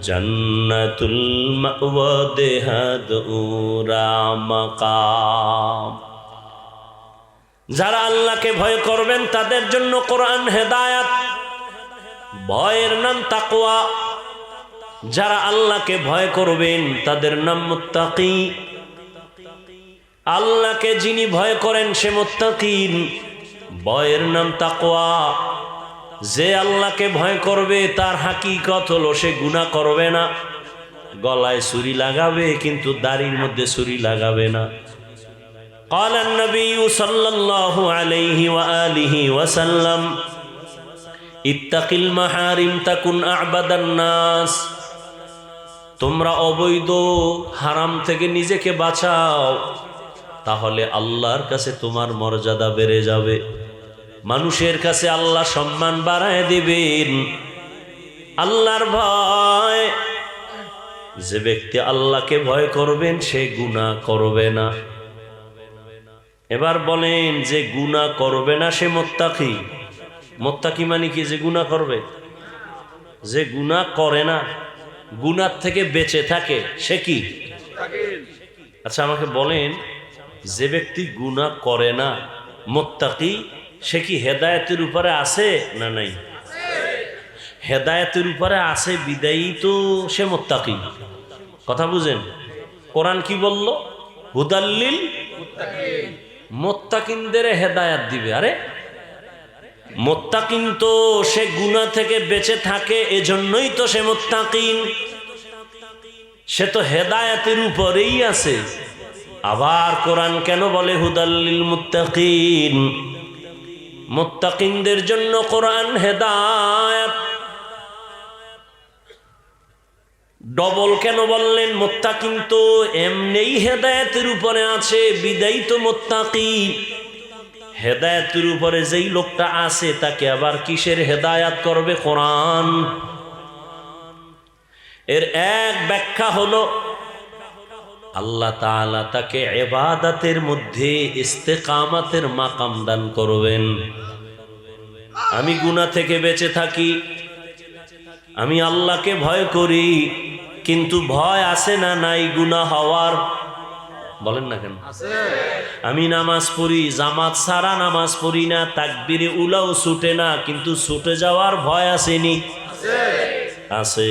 জন্নতুল মাওয়া দেহাদ উরা মাকাম। যারা আল্লাহকে ভয় করবেন তাদের জন্য কোরআন হেদায়াত, ভয়ের নাম তাকওয়া। যারা আল্লাহকে ভয় করবেন তাদের নাম মুত্তাকি। আল্লাহকে যিনি ভয় করেন সে মুত্তাকিন, ভয়ের নাম তাকওয়া। যে আল্লাহকে ভয় করবে তার হাকিকত হলো সে গুনাহ করবে না, গলায় ছুরি লাগাবে কিন্তু দাড়ির মধ্যে ছুরি লাগাবে না। قال النبي صلى الله عليه وآله وسلم اتق المحارم تكن أعبد الناس। তোমরা অবৈধ হারাম থেকে নিজেকে বাঁচাও, তাহলে আল্লাহর কাছে তোমার মর্যাদা বেড়ে যাবে, মানুষের কাছে আল্লাহ সম্মান বাড়ায় দিবেন। আল্লাহর ভয়, যে ব্যক্তি আল্লাহকে ভয় করবেন সে গুনাহ করবে না। এবার বলেন, যে গুনাহ করবে না সে মুত্তাকি। মুত্তাকি মানে কি? যে গুনাহ করবে। যে গুনাহ করে না, গুনাহ থেকে বেঁচে থাকে, সে কি? আচ্ছা আমাকে বলেন, যে ব্যক্তি গুনাহ করে না মুত্তাকি, সে কি হেদায়েতের উপরে আছে না নাই? হেদায়েতের উপরে আছে বিদায়ী তো সে মুত্তাকি। কথা বুঝেন? কোরআন কি বলল? হুদাল্লিল মুত্তাকিন, মুত্তাকিনদের হেদায়াত দিবে। আরে মুত্তাকিন তো সে গুনাহ থেকে বেঁচে থাকে, এজন্যই তো সে মুত্তাকিন, সে তো হেদায়াতের উপরেই আছে। আবার কোরআন কেন বলে হুদাল্লিল মুত্তাকিন? মুত্তাকিনদের জন্য কোরআন হেদায়াত। ডবল কেন বললেন? মুত্তাকিন তো এমনিই হেদায়েতের উপরে আছে, বিদায়ী তো মুত্তাকি। হেদায়েতের উপরে যেই লোকটা আছে তাকে আবার কিসের হেদায়াত করবে? কোরআন। এর এক ব্যাখ্যা হলো আল্লাহ তাআলা তাকে ইবাদতের মধ্যে ইস্তেকামাতের মাকাম দান করবেন। আমি গুনাহ থেকে বেঁচে থাকি, আমি আল্লাহকে ভয় করি, কিন্তু ভয় আছে না নাই গুনাহ হওয়ার? বলেন না কেন? আমি নামাজ পড়ি, জামাত ছাড়া নামাজ পড়ি না, তাকবীরে উলাও ছুটে না, কিন্তু ছুটে যাওয়ার ভয় আসেনি? আছে।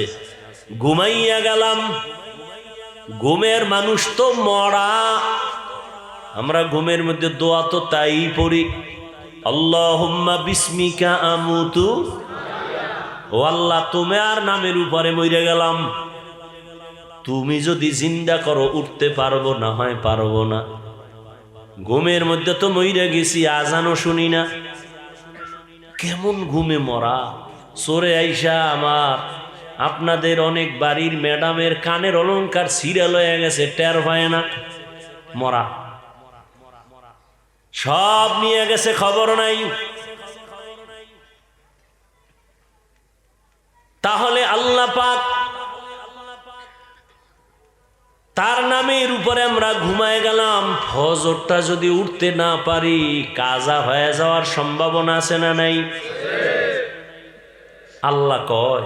ঘুমাইয়া গেলাম, ঘুমের মানুষ তো মরা। আমরা ঘুমের মধ্যে দোয়া তো তাই পড়ি, আল্লাহুম্মা বিসমিকা আমুতু, ও আল্লাহ তোমার নামের উপরে মরে গেলাম। তুমি যদি জিন্দা করো উঠতে পারবো না হয় পারবো না। ঘুমের মধ্যে তো মরে গেছি, আজানও শুনি না। কেমন ঘুমে মরা। সরে আইসা আমার আপনাদের অনেক বাড়ির ম্যাডামের কানের অলংকার সিরিয়াল হয়ে গেছে, টের পায় না, মরা। সব নিয়ে গেছে, খবর নাই। তাহলে আল্লাহ পাক তার নামের উপরে আমরা ঘুমায় গেলাম, ফজরটা যদি উঠতে না পারি কাজা হয়ে যাওয়ার সম্ভাবনা আছে না নাই? আল্লাহ কয়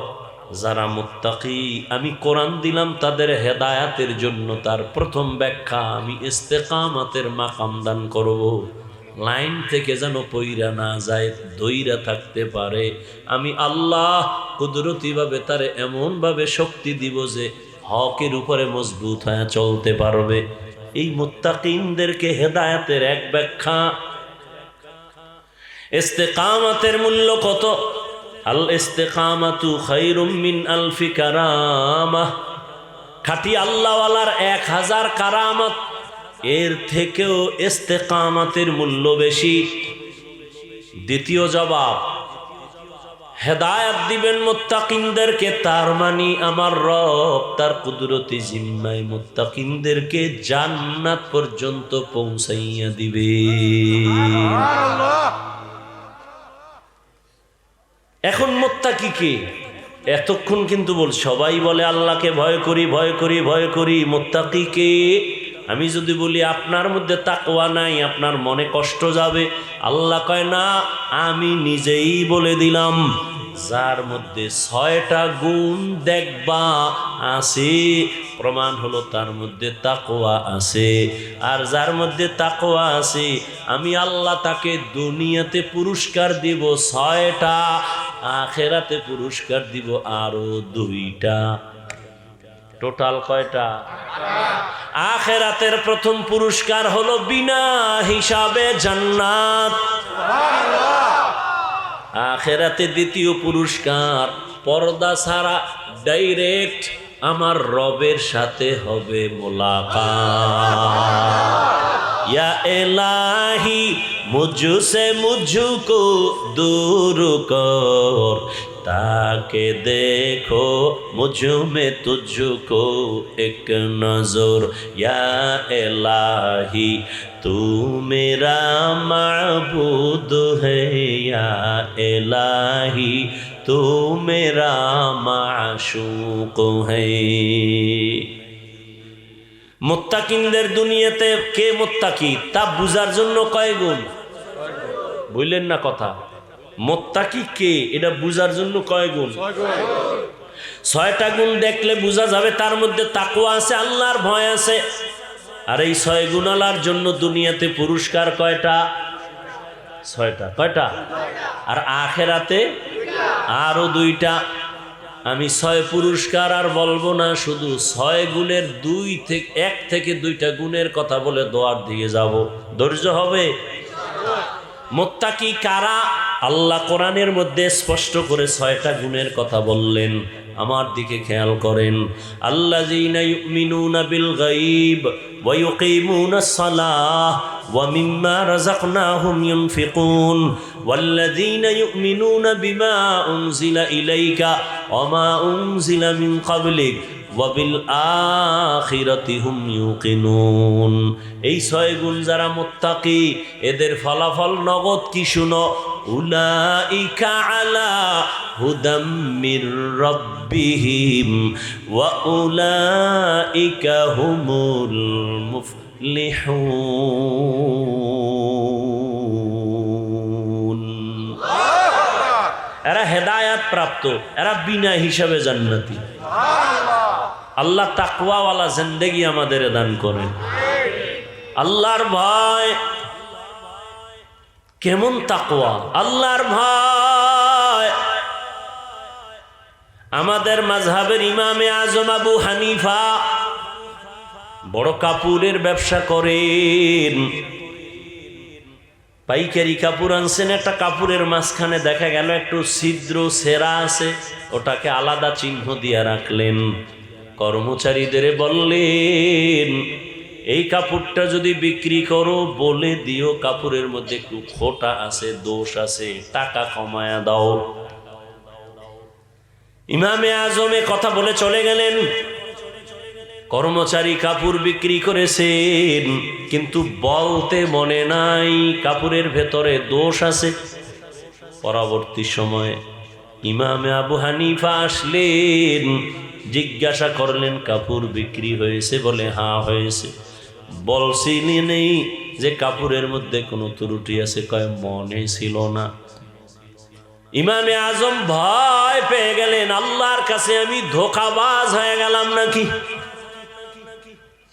যারা মুত্তাকি আমি কোরআন দিলাম তাদের হেদায়াতের জন্য, তার প্রথম ব্যাখ্যা আমি ইস্তেকামাতের মাকাম দান করব। লাইন থেকে যেন পইরা না যায়, দইরা থাকতে পারে। আমি আল্লাহ কুদরতিভাবে তারে এমনভাবে শক্তি দিব যে হকের উপরে মজবুত হয়ে চলতে পারবে। এই মুত্তাকিনদেরকে হেদায়েতের এক ব্যাখ্যা। ইস্তেকামাতের মূল্য কত? আল ইস্তেকামাতু খায়রুম মিন আলফি কারামাহ। খাঁটি আল্লাহওয়ালার 1000 কারামত, এর থেকেও ইস্তেকামাতের মূল্য বেশি। দ্বিতীয় জবাব, হেদায়েত দিবেন মুত্তাকিনদেরকে, তার মানে আমার রব তার কুদরতি জিম্মায় মুত্তাকিনদেরকে জান্নাত পর্যন্ত পৌঁছাইয়া দিবে। এখন মুত্তাকি কে? এতক্ষণ কিন্তু সবাই বলে আল্লাহকে ভয় করি ভয় করি ভয় করি। মুত্তাকি কে? আমি যদি বলি আপনার মধ্যে তাকওয়া নাই, আপনার মনে কষ্ট যাবে। আল্লাহ কয় না, আমি নিজেই বলে দিলাম, যার মধ্যে 6টা গুণ দেখবা আছে, প্রমাণ হলো তার মধ্যে তাকওয়া আছে। আর যার মধ্যে তাকওয়া আছে আমি আল্লাহ তাকে দুনিয়াতে পুরস্কার দিব 6টা, আখেরাতে পুরস্কার দিব আরো 2টা। টোটাল কয়টা? আখেরাতের প্রথম পুরস্কার হলো বিনা হিসাবে জান্নাত। আখেরাতে দ্বিতীয় পুরস্কার পর্দা ছাড়া ডাইরেক্ট আমার রবের সাথে হবে মোলাকাত। या इलाही मुझसे मुझको दूर कर, ताके देखो मुझ में तुझको एक नजर। या इलाही तू मेरा माबूद है, या इलाही तू मेरा माशूक है। মুত্তাকিনদের দুনিয়াতে কে মুত্তাকি তা বুঝার জন্য কয় গুণ? বললেন না কথা। মুত্তাকি কে এটা বুঝার জন্য কয় গুণ? 6টা গুণ দেখলে বোঝা যাবে তার মধ্যে তাকওয়া আছে, আল্লাহর ভয় আছে। আর এই 6 গুণালার জন্য দুনিয়াতে পুরস্কার কয়টা? 6টা। কয়টা? আর আখেরাতে আরো 2টা। আমি 6 পুরস্কার আর বলবো না, শুধু 6 গুণের 1 থেকে 2টা গুণের কথা বলে দোয়ার দিয়ে যাব। ধৈর্য হবে? মুত্তাকি কারা? আল্লাহ কোরআনের মধ্যে স্পষ্ট করে 6টা গুণের কথা বললেন। আমার দিকে খেয়াল করেন। আল্লাযীনা ইউমিনুনা বিল গায়ব ওয়া ইউকিমুনাস সালাহ ওয়া মিম্মা রাযাকনাহুম ইউনফিকুন ওয়াল্লাযীনা ইউমিনুনা বিমা উনজিলা ইলাইকা ওয়া মা উনজিলা মিন ক্বাবলিক ওয়া বিল আখিরাতি হুম ইউকিনুন। এই 6 গুণ যারা মুত্তাকি এদের ফলাফল নগদ কি শুনো, উলাইকা আলা হুদাম মির রাব্বিহিম ওয়া উলাইকা হুমুল মুফলিহুন। এরা হেদায়াত প্রাপ্ত, এরা বিনা হিসাবে জান্নাতি। আল্লাহ তাকওয়াওয়ালা জিন্দেগি আমাদের দান করেন। আল্লাহর ভয় কেমন তাকওয়া, আল্লাহর ভয়। আমাদের মাযহাবের ইমামে আজম আবু হানিফা বড় কাপড়ের ব্যবসা করেন। পাইকারি কাপড় আনছেন, একটা কাপড়ের মাঝখানে দেখা গেল একটু ছিদ্র ছেঁড়া আছে, ওটাকে আলাদা চিহ্ন দিয়ে রাখলেন। কর্মচারীদের বললেন, এই কাপড়টা যদি বিক্রি করো বলে দিও কাপড়ের মধ্যে একটু খোঁটা আছে, দোষ আছে, টাকা কমায়া দাও। ইমামে আজমে কথা বলে চলে গেলেন। কর্মচারী কাপড় বিক্রি করেছেন, কিন্তু বলতে মনে নাই কাপড়ের ভেতরে দোষ আছে। পরবর্তী সময়ে ইমামে আবু হানিফা আসলেন, জিজ্ঞাসা করলেন কাপড় বিক্রি হয়েছে? বলে হ্যাঁ হয়েছে। বলছিলি নেই যে কাপড়ের মধ্যে কোনো ত্রুটি আছে? কয় মনে ছিল না। ইমামে আজম ভয় পেয়ে গেলেন, আল্লাহর কাছে আমি ধোঁকাবাজ হয়ে গেলাম নাকি,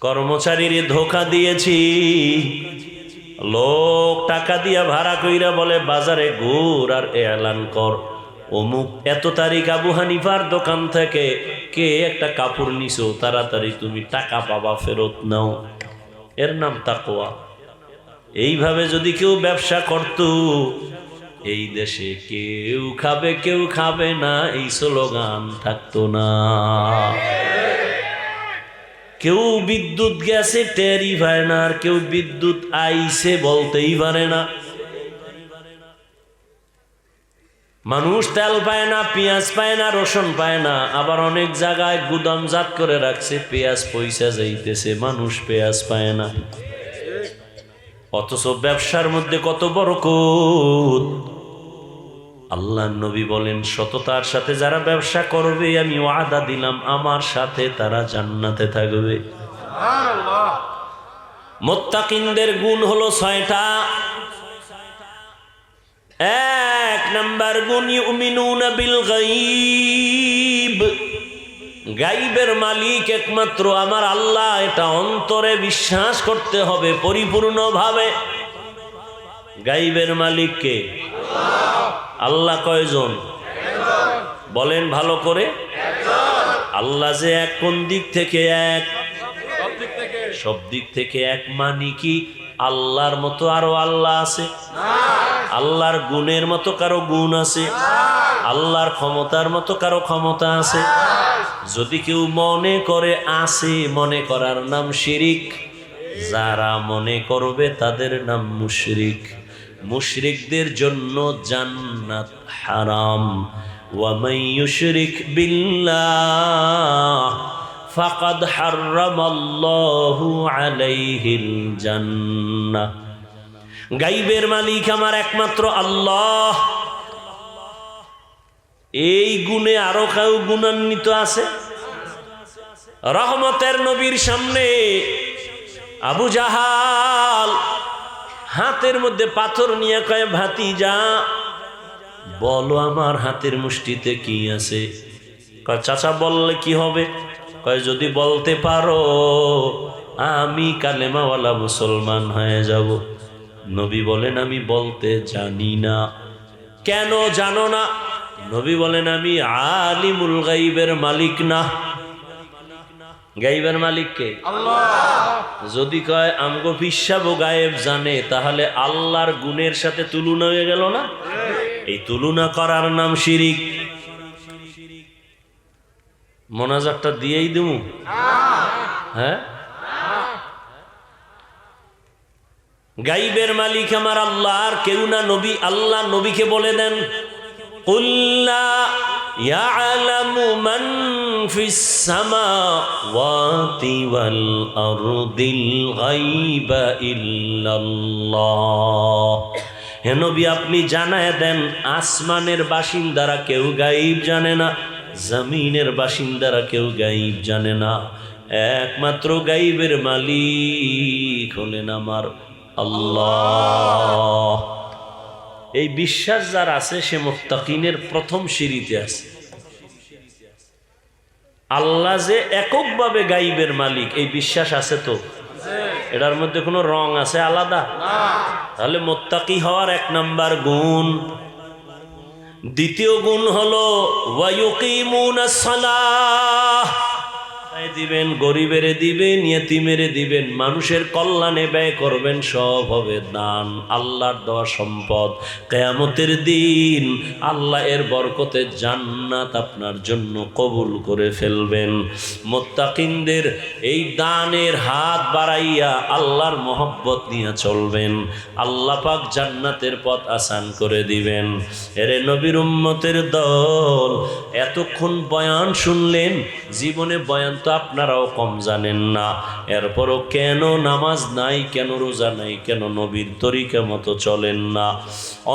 কর্মচারীর ধোঁকা দিয়েছি। লোক টাকা দিয়া ভাড়া কইরা বলে বাজারে ঘুর আর এলান কর, অমুক এত তারিখ আবু হানিফার দোকান থেকে কে একটা কাপড় নিছো, তাড়াতাড়ি তুমি টাকা পাবা, ফেরত নাও। এর নাম তাকওয়া। এইভাবে যদি কেউ ব্যবসা করত, এই দেশে কেউ খাবে কেউ খাবে না, এই স্লোগান থাকতো না। কেউ বিদ্যুৎ গেছে টেরই পায় না, আর কেউ বিদ্যুৎ আইছে বলতেই পারে না। মানুষ তেল পায় না, পেঁয়াজ পায় না, রসুন পায় না, আবার অনেক জায়গায় গুদামজাত করে রাখছে, পেঁয়াজ পয়সা যাইতেছে, মানুষ পেঁয়াজ পায় না। অথচ ব্যবসার মধ্যে কত বরকত। আল্লাহ নবী বলেন, সততার সাথে যারা ব্যবসা করবে আমি ওয়াদা দিলাম আমার সাথে তারা জান্নাতে থাকবে। মুত্তাকিনদের গুণ হলো 6টা। 1 নাম্বার গুণ, ইউমিনুনা বিল গায়ব। গায়বের মালিক একমাত্র আমার আল্লাহ, এটা অন্তরে বিশ্বাস করতে হবে পরিপূর্ণভাবে। গায়বের মালিক কে? আল্লাহ। কয়জন? বলেন ভালো করে। আল্লাহ যে এক, কোন দিক থেকে এক? সব দিক থেকে এক। মানে কি আল্লাহর মতো আরো আল্লাহ আছে? আল্লাহর গুণের মতো কারো গুণ আছে? আল্লাহর ক্ষমতার মতো কারো ক্ষমতা আছে? যদি কেউ মনে করে আছে, মনে করার নাম শিরিক। যারা মনে করবে তাদের নাম মুশরিক। মুশরিকদের জন্য জান্নাত হারাম। ওয়া মান ইউশরিক বিল্লাহ ফাকাদ হারামাল্লাহু আলাইহিল জান্নাহ। গায়বের মালিক আমার একমাত্র আল্লাহ। এই গুণে আরো কেউ গুণান্বিত আছে? রহমতের নবীর সামনে আবু জাহাল হাতের মধ্যে পাথর নিয়ে কয়, ভাতিজা বলো আমার হাতের মুষ্টিতে কি আছে? কয় চাচা বললে কি হবে? কয় যদি বলতে পারো আমি কালেমাওয়ালা মুসলমান হয়ে যাব। নবী বলেন আমি বলতে জানি না। কেন জানো না? নবী বলেন আমি আলিমুল গায়বের মালিক না। গায়বের মালিক কে? আল্লাহ। যদি কয় আমগো পিসাবো গায়েব জানে, তাহলে আল্লাহর গুণের সাথে তুলনা হয়ে গেল না? এই তুলনা করার নাম শিরিক। মোনাজাতটা দিয়েই দেবো। হ্যাঁ, গায়বের মালিক আমার আল্লাহ, আর কেউ না। নবী, আল্লাহ নবীকে বলে দেন, কুল্লা ইয়ালামু মান ফিস সামাওয়াতি ওয়াল আরদিল গায়বা ইল্লাল্লাহ। হে নবী, আপনি জানায় দেন আসমানের বাসিন্দারা কেউ গায়ব জানে না, জমিনের বাসিন্দারা কেউ গায়ব জানে না, একমাত্র গায়বের মালিক হলেন আমার আল্লাহ। এই বিশ্বাস যার আছে সে মুত্তাকিনের প্রথম সিঁড়িতে আছে। আল্লাহ যে এককভাবে গায়বের মালিক এই বিশ্বাস আছে তো? এটার মধ্যে কোনো রং আছে আলাদা? তাহলে মুত্তাকি হওয়ার এক নাম্বার গুণ। দ্বিতীয় গুণ হলো ওয়ায়ুকিমুনাস সালাহ, দিবেন, গরিবের দিবেন, ইয়েতিমের দিবেন, মানুষের কল্যাণে ব্যয় করবেন, সব হবে দান, আল্লাহর দেওয়া সম্পদ। কিয়ামতের দিন আল্লাহ এর বরকতে জান্নাত আপনার জন্য কবুল করে ফেলবেন। মুত্তাকিনদের এই দানের হাত বাড়াইয়া আল্লাহর মহব্বত নিয়ে চলবেন, আল্লাহ পাক জান্নাতের পথ আসান করে দিবেন। এরে নবীর উম্মতের দল, এতক্ষণ বয়ান শুনলেন, জীবনে বয়ান তো আপনারাও কম জানেন না, এরপরও কেন নামাজ নাই, কেন রোজা নাই, কেন নবীর তরিকা মতো চলেন না?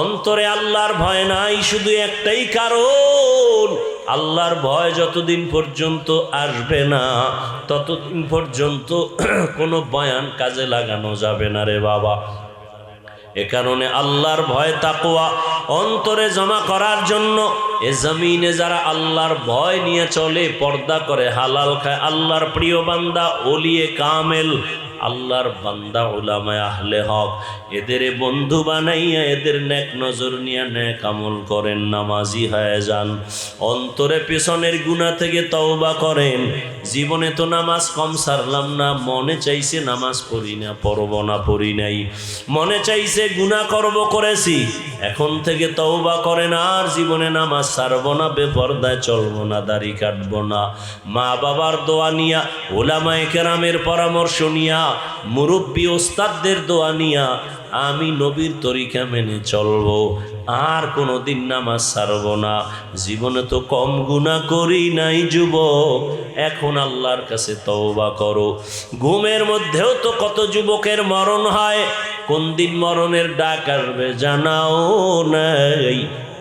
অন্তরে আল্লাহর ভয় নাই, শুধু একটাই কারণ, আল্লাহর ভয় যতদিন পর্যন্ত আসবে না ততদিন পর্যন্ত কোনো বয়ান কাজে লাগানো যাবে না রে বাবা। এ কারণে আল্লাহর ভয় তাকওয়া অন্তরে জমা করার জন্য এ জমিনে যারা আল্লাহর ভয় নিয়ে চলে, পর্দা করে, হালাল খায়, আল্লাহর প্রিয় বান্দা, ওলিয়ে কামেল, আল্লাহর বান্দা, উলামায়ে আহলে হক, এদের বন্ধু বানাইয়া এদের নেক নজর নিয়ে নেক আমল করেন, নামাজি হয়ে যান, অন্তরে পেছনের গুনাহ থেকে তওবা করেন। জীবনে তো নামাজ কম সারলাম না, মনে চাইছে নামাজ পড়ি না, পড়ব না, পড়ি নাই, মনে চাইছে গুনাহ করব, করেছি, এখন থেকে তওবা করেন, আর জীবনে নামাজ সারব না, বেপরদায় চলব না, দাড়ি কাটব না, মা বাবার দোয়া নিয়া, উলামায়ে কেরামের পরামর্শ নিয়া, মুরব্বী ওস্তাদদের দোয়া নিয়া আমি নবীর তরিকা মেনে চলবো, আর কোনোদিন নামাজ ছাড়ব না। জীবনে তো কম গুনাহ করি নাই যুবক, এখন আল্লাহর কাছে তওবা করো। ঘুমের মধ্যেও তো কত যুবকের মরণ হয়, কোন দিন মরণের ডাক আসবে জানাও নাই,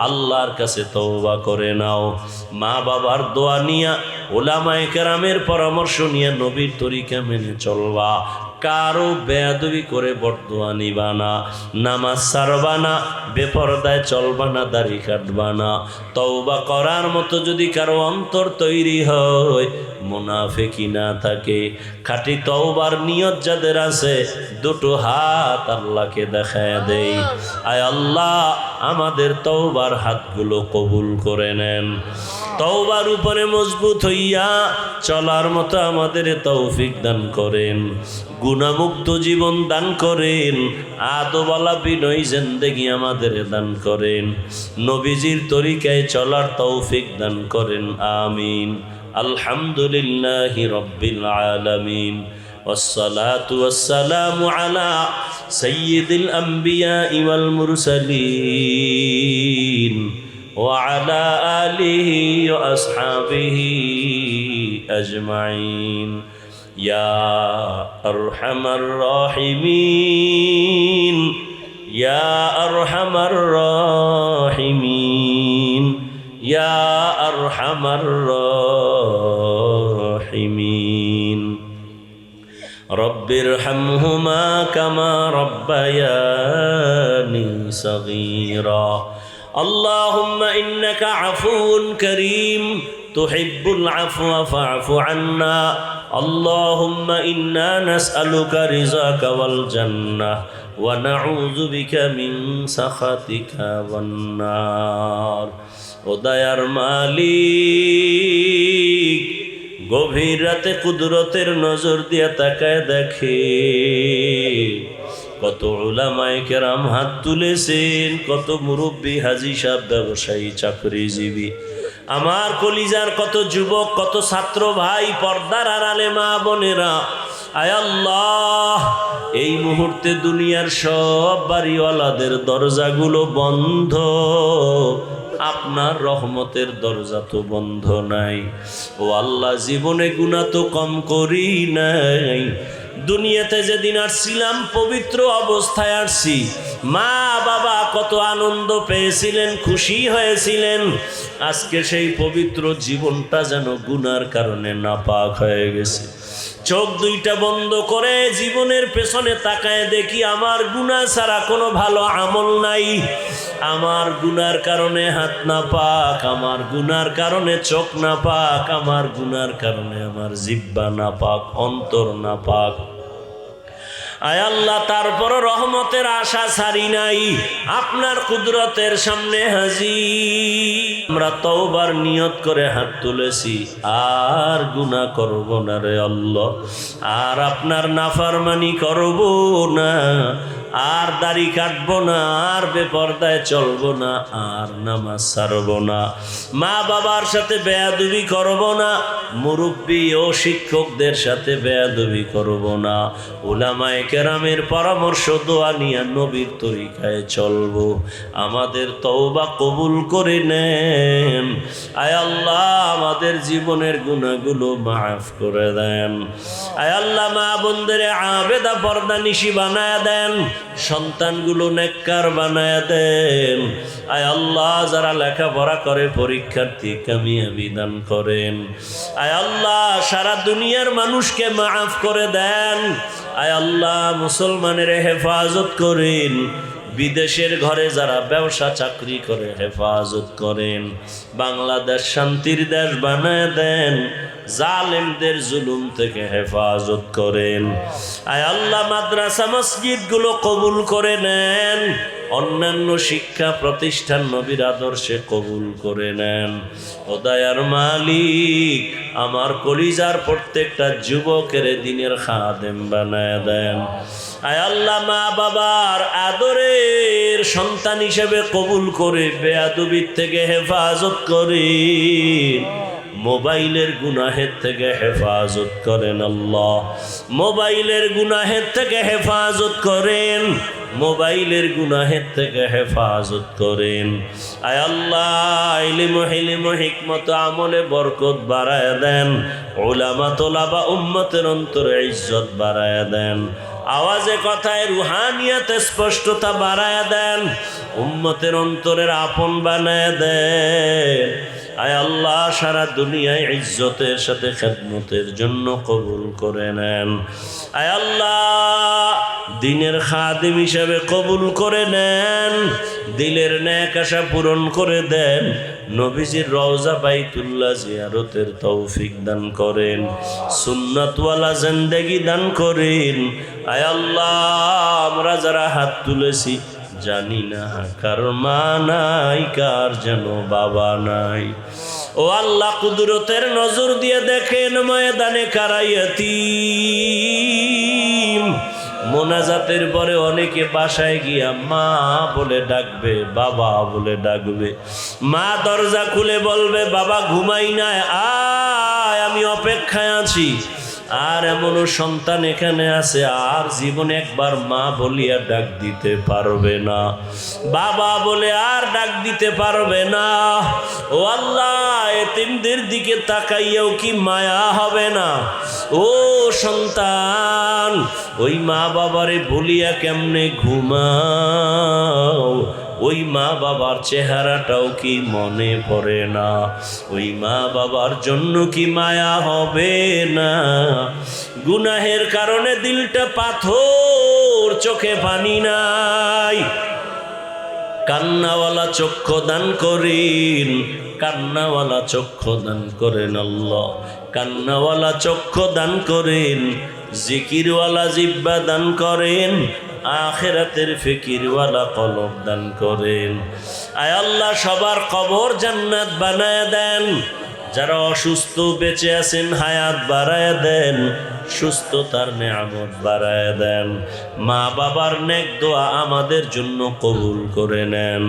আল্লাহর কাছে তওবা করে নাও। মা বাবার দোয়া নিয়া, উলামায়ে কেরামের পরামর্শ নিয়ে নবীর তরিকা মেনে চলবা, কারো বেয়াদবি করে বরদোয়া নিবা না, নামাজ ছাড়বা না, বেপরদায় চলবা না, দাড়ি কাটবা না। তওবা করার মতো যদি কারো অন্তর তৈরি হয়, মুনাফিকি না থাকে, খাঁটি তওবার নিয়ত যাদের আছে, দুটো হাত আল্লাহকে দেখায় দেই, আয় আল্লাহ আমাদের তওবার হাতগুলো কবুল করে নেন। তওবার উপরে মজবুত হইয়া চলার মতো আমাদের তৌফিক দান করেন, গুনাহমুক্ত জীবন দান করেন, আদবওয়ালা বিনয়ী জিন্দেগি আমাদের দান করেন, নবীজির তরিকায় চলার তৌফিক দান করেন, আমিন। আলহামদুলিল্লাহি রাব্বিল আলামিন, والصلاة والسلام على سيد الأنبياء والمرسلين وعلى آله وأصحابه أجمعين يا أرحم الراحمين يا أرحم الراحمين يا أرحم الراحمين رب ارحمهما كما ربياني صغيرا اللهم إنك عفو كريم تحب العفو فاعف عنا اللهم إنا نسألك رضاك والجنة ونعوذ بك من سخطك والنار ওদায়ার মালিক গভীর রাতে কুদরতের নজর দিয়ে তাকায় দেখে কত উলামায়ে কেরাম হাত তুলেছেন, কত মুরব্বী, হাজী সাহেব, ব্যবসায়ী, চাকরিজীবী, আমার কলিজার কত যুবক, কত ছাত্র ভাই, পর্দার আড়ালে মা বোনেরা, আয় আল্লাহ এই মুহূর্তে দুনিয়ার সব বাড়িওয়ালাদের দরজাগুলো বন্ধ, আপনার রহমতের দরজা তো বন্ধ নাই। ও আল্লাহ, জীবনে গুনাহ তো কম করি নাই। দুনিয়াতে যেদিন আসছিলাম পবিত্র অবস্থায় আসছি। মা বাবা কত আনন্দ পেয়েছিলেন, খুশি হয়েছিলেন। আজকে সেই পবিত্র জীবনটা যেন গুনার কারণে নাপাক হয়ে গেছে। চোখ দুইটা বন্ধ করে জীবনের পেছনে তাকায় দেখি আমার গুনাহ ছাড়া কোনো ভালো আমল নাই। আমার গুনার কারণে হাত না পাক, আমার গুনার কারণে চোখ না পাক, আমার গুনার কারণে আমার জিহ্বা না পাক, অন্তর না পাক। আয় আল্লাহ, তারপর রহমতের আশা ছাড়ি নাই, আপনার কুদরতের সামনে হাজির। আমরা তওবার নিয়ত করে হাত তুলেছি, আর গুনাহ করব না রে আল্লাহ, আর আপনার নাফরমানি করব না, আর দাড়ি কাটবো না, আর বেপরদায় চলবো না, আর নামাজ ছাড়বো না, মা বাবার সাথে বেয়াদবি করব না, মুরব্বী ও শিক্ষকদের সাথে বেয়াদবি করব না, উলামায়ে কেরামের পরামর্শ দোয়া নিয়ে নবীর তরিকায় চলবো। আমাদের তওবা কবুল করে নেন। আয় আল্লাহ, আমাদের জীবনের গুনাহগুলো মাফ করে দেন। আয় আল্লাহ, মা বোনদের আবেদা পর্দানিশী বানায় দেন, সন্তানগুলো নেককার বানায় দেন। আয় আল্লাহ, যারা লেখাপড়া করে পরীক্ষার্থী কামিয়াবি দান করেন। আয় আল্লাহ, সারা দুনিয়ার মানুষকে মাফ করে দেন। আয় আল্লাহ, মুসলমানের হেফাজত করেন। বিদেশের ঘরে যারা ব্যবসা চাকরি করে হেফাজত করেন। বাংলাদেশ শান্তির দেশ বানায় দেন, জালেমদের জুলুম থেকে হেফাজত করেন। আয় আল্লাহ, মাদ্রাসা মসজিদগুলো কবুল করে নেন, অন্যান্য শিক্ষা প্রতিষ্ঠান নবীর আদর্শে কবুল করে নেন। ও দয়ার মালিক, আমার কলিজার প্রত্যেকটা যুবকের দিনের খাদেম বানায় দেন। আয় আল্লাহ, মা বাবার আদরের সন্তান হিসেবে কবুল করে বেয়াদবির থেকে হেফাজত করেন। মোবাইলের গুনাহের থেকে হেফাজত করেন আল্লাহ, মোবাইলের গুনাহের থেকে হেফাজত করেন, মোবাইলের গুনাহের থেকে হেফাজত করেন। আয় আল্লাহ, ইলম হিলম হিকমত আমলে বরকত বাড়ায় দেন। উলামা তোলাবা উম্মতের অন্তরে ইজ্জত বাড়ায় দেন। আওয়াজে কথায় রুহানিয়াতে স্পষ্টতা বাড়ায় দেন। উম্মতের অন্তরের আপন বানায় দেন। আয় আল্লাহ, সারা দুনিয়ায় ইজ্জতের সাথে খেদমতের জন্য কবুল করে নেন। আয় আল্লাহ, দিনের খাদিম হিসাবে কবুল করে নেন। দিলের নেক আশা পূরণ করে দেন। নবীজির রওজা বাইতুল্লাহ জিয়ারতের তৌফিক দান করেন। সুন্নাতওয়ালা জিন্দেগি দান করেন। আয় আল্লাহ, আমরা যারা হাত তুলেছি জানি না কার মা নাই, কার যেন বাবা নাই। ও আল্লাহ, কুদরতের নজর দিয়ে দেখেন ময়দানে কারা ইয়াতীম। মোনাজাতের পরে অনেকে বাসায় গিয়া মা বলে ডাকবে, বাবা বলে ডাকবে। মা দরজা খুলে বলবে, বাবা ঘুমাই নাই, আয় আমি অপেক্ষায় আছি। আর এমনও সন্তান এখানে আছে, আর জীবনে একবার মা বলিয়া ডাক দিতে পারবে না, বাবা বলে আর ডাক দিতে পারবে না। ও আল্লাহ, এতিমদের দিকে তাকাইয়াও কি মায়া হবে না? ও সন্তান, ওই মা বাবারে বলিয়া কেমনে ঘুমাও? ওই মা বাবার চেহারাটাও কি মনে পড়ে না? ওই মা বাবার জন্য কি মায়া হবে না? গুনাহের কারণে দিলটা পাথর, চোখে পানি নাই। কান্নাওয়ালা চক্ষু দান করেন, কান্নাওয়ালা চক্ষু দান করেন আল্লাহ, কান্নাওয়ালা চক্ষু দান করেন। জিকিরওয়ালা জিহ্বা দান করেন, আখিরাতের ফিকিরওয়ালা কলব দান করেন। আয় আল্লাহ, সবার কবর জান্নাত বানায় দেন। যারা অসুস্থ বেঁচে আছেন হায়াত বাড়ায় দেন, সুস্থতার নেয়ামত বাড়ায় দেন। মা বাবার নেক দোয়া আমাদের জন্য কবুল করে নেন।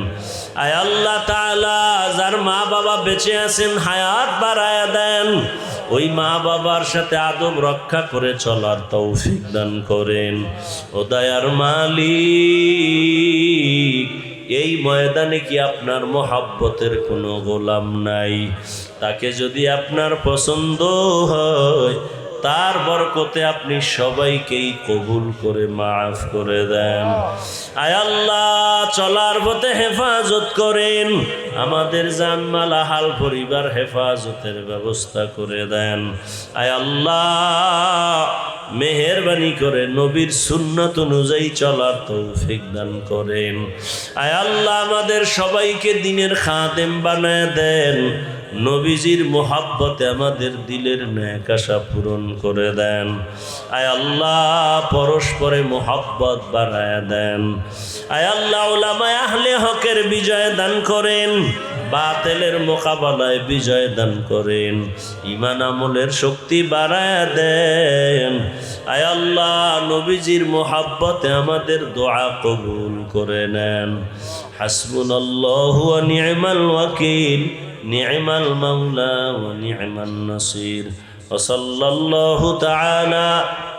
আয় আল্লাহ তাআলা, যার মা বাবা বেঁচে আছেন হায়াত বাড়ায় দেন। ওই মা বাবার সাথে আদব রক্ষা করে চলার তৌফিক দান করেন। ও দয়ার মালিক, এই ময়দানে কি আপনার মহাব্বতের কোনো গোলাম নাই? তাকে যদি আপনার পছন্দ হয়, তার বরকতে আপনি সবাইকেই কবুল করে মাফ করে দেন। আয় আল্লাহ, চলার পথে হেফাজত করেন, আমাদের জানমাল হাল পরিবার হেফাজতের ব্যবস্থা করে দেন। আয় আল্লাহ, মেহেরবানি করে নবীর সুন্নাত অনুযায়ী চলার তৌফিক দান করেন। আয় আল্লাহ, আমাদের সবাইকে দিনের খাদেম বানায় দেন। নবীজির মোহাব্বতে আমাদের দিলের নেক আশা পূরণ করে দেন। আয় আল্লাহ, পরস্পরে মোহাব্বত বাড়ায় দেন। আয় আল্লাহ, উলামায়ে আহলে হকের বিজয় দান করেন, বাতিলের মোকাবেলায় বিজয় দান করেন, ঈমান আমলের শক্তি বাড়ায় দেন। আয় আল্লাহ, নবীজির মোহাব্বতে আমাদের দোয়া কবুল করে নেন। হাসবুনাল্লাহু ওয়া নি'মাল ওয়াকিল, নি'মাল মাওলা ওয়া নি'মান নাসির। وصلى الله تعالى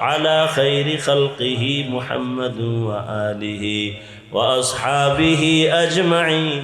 على خير خلقه محمد وآله وأصحابه أجمعين.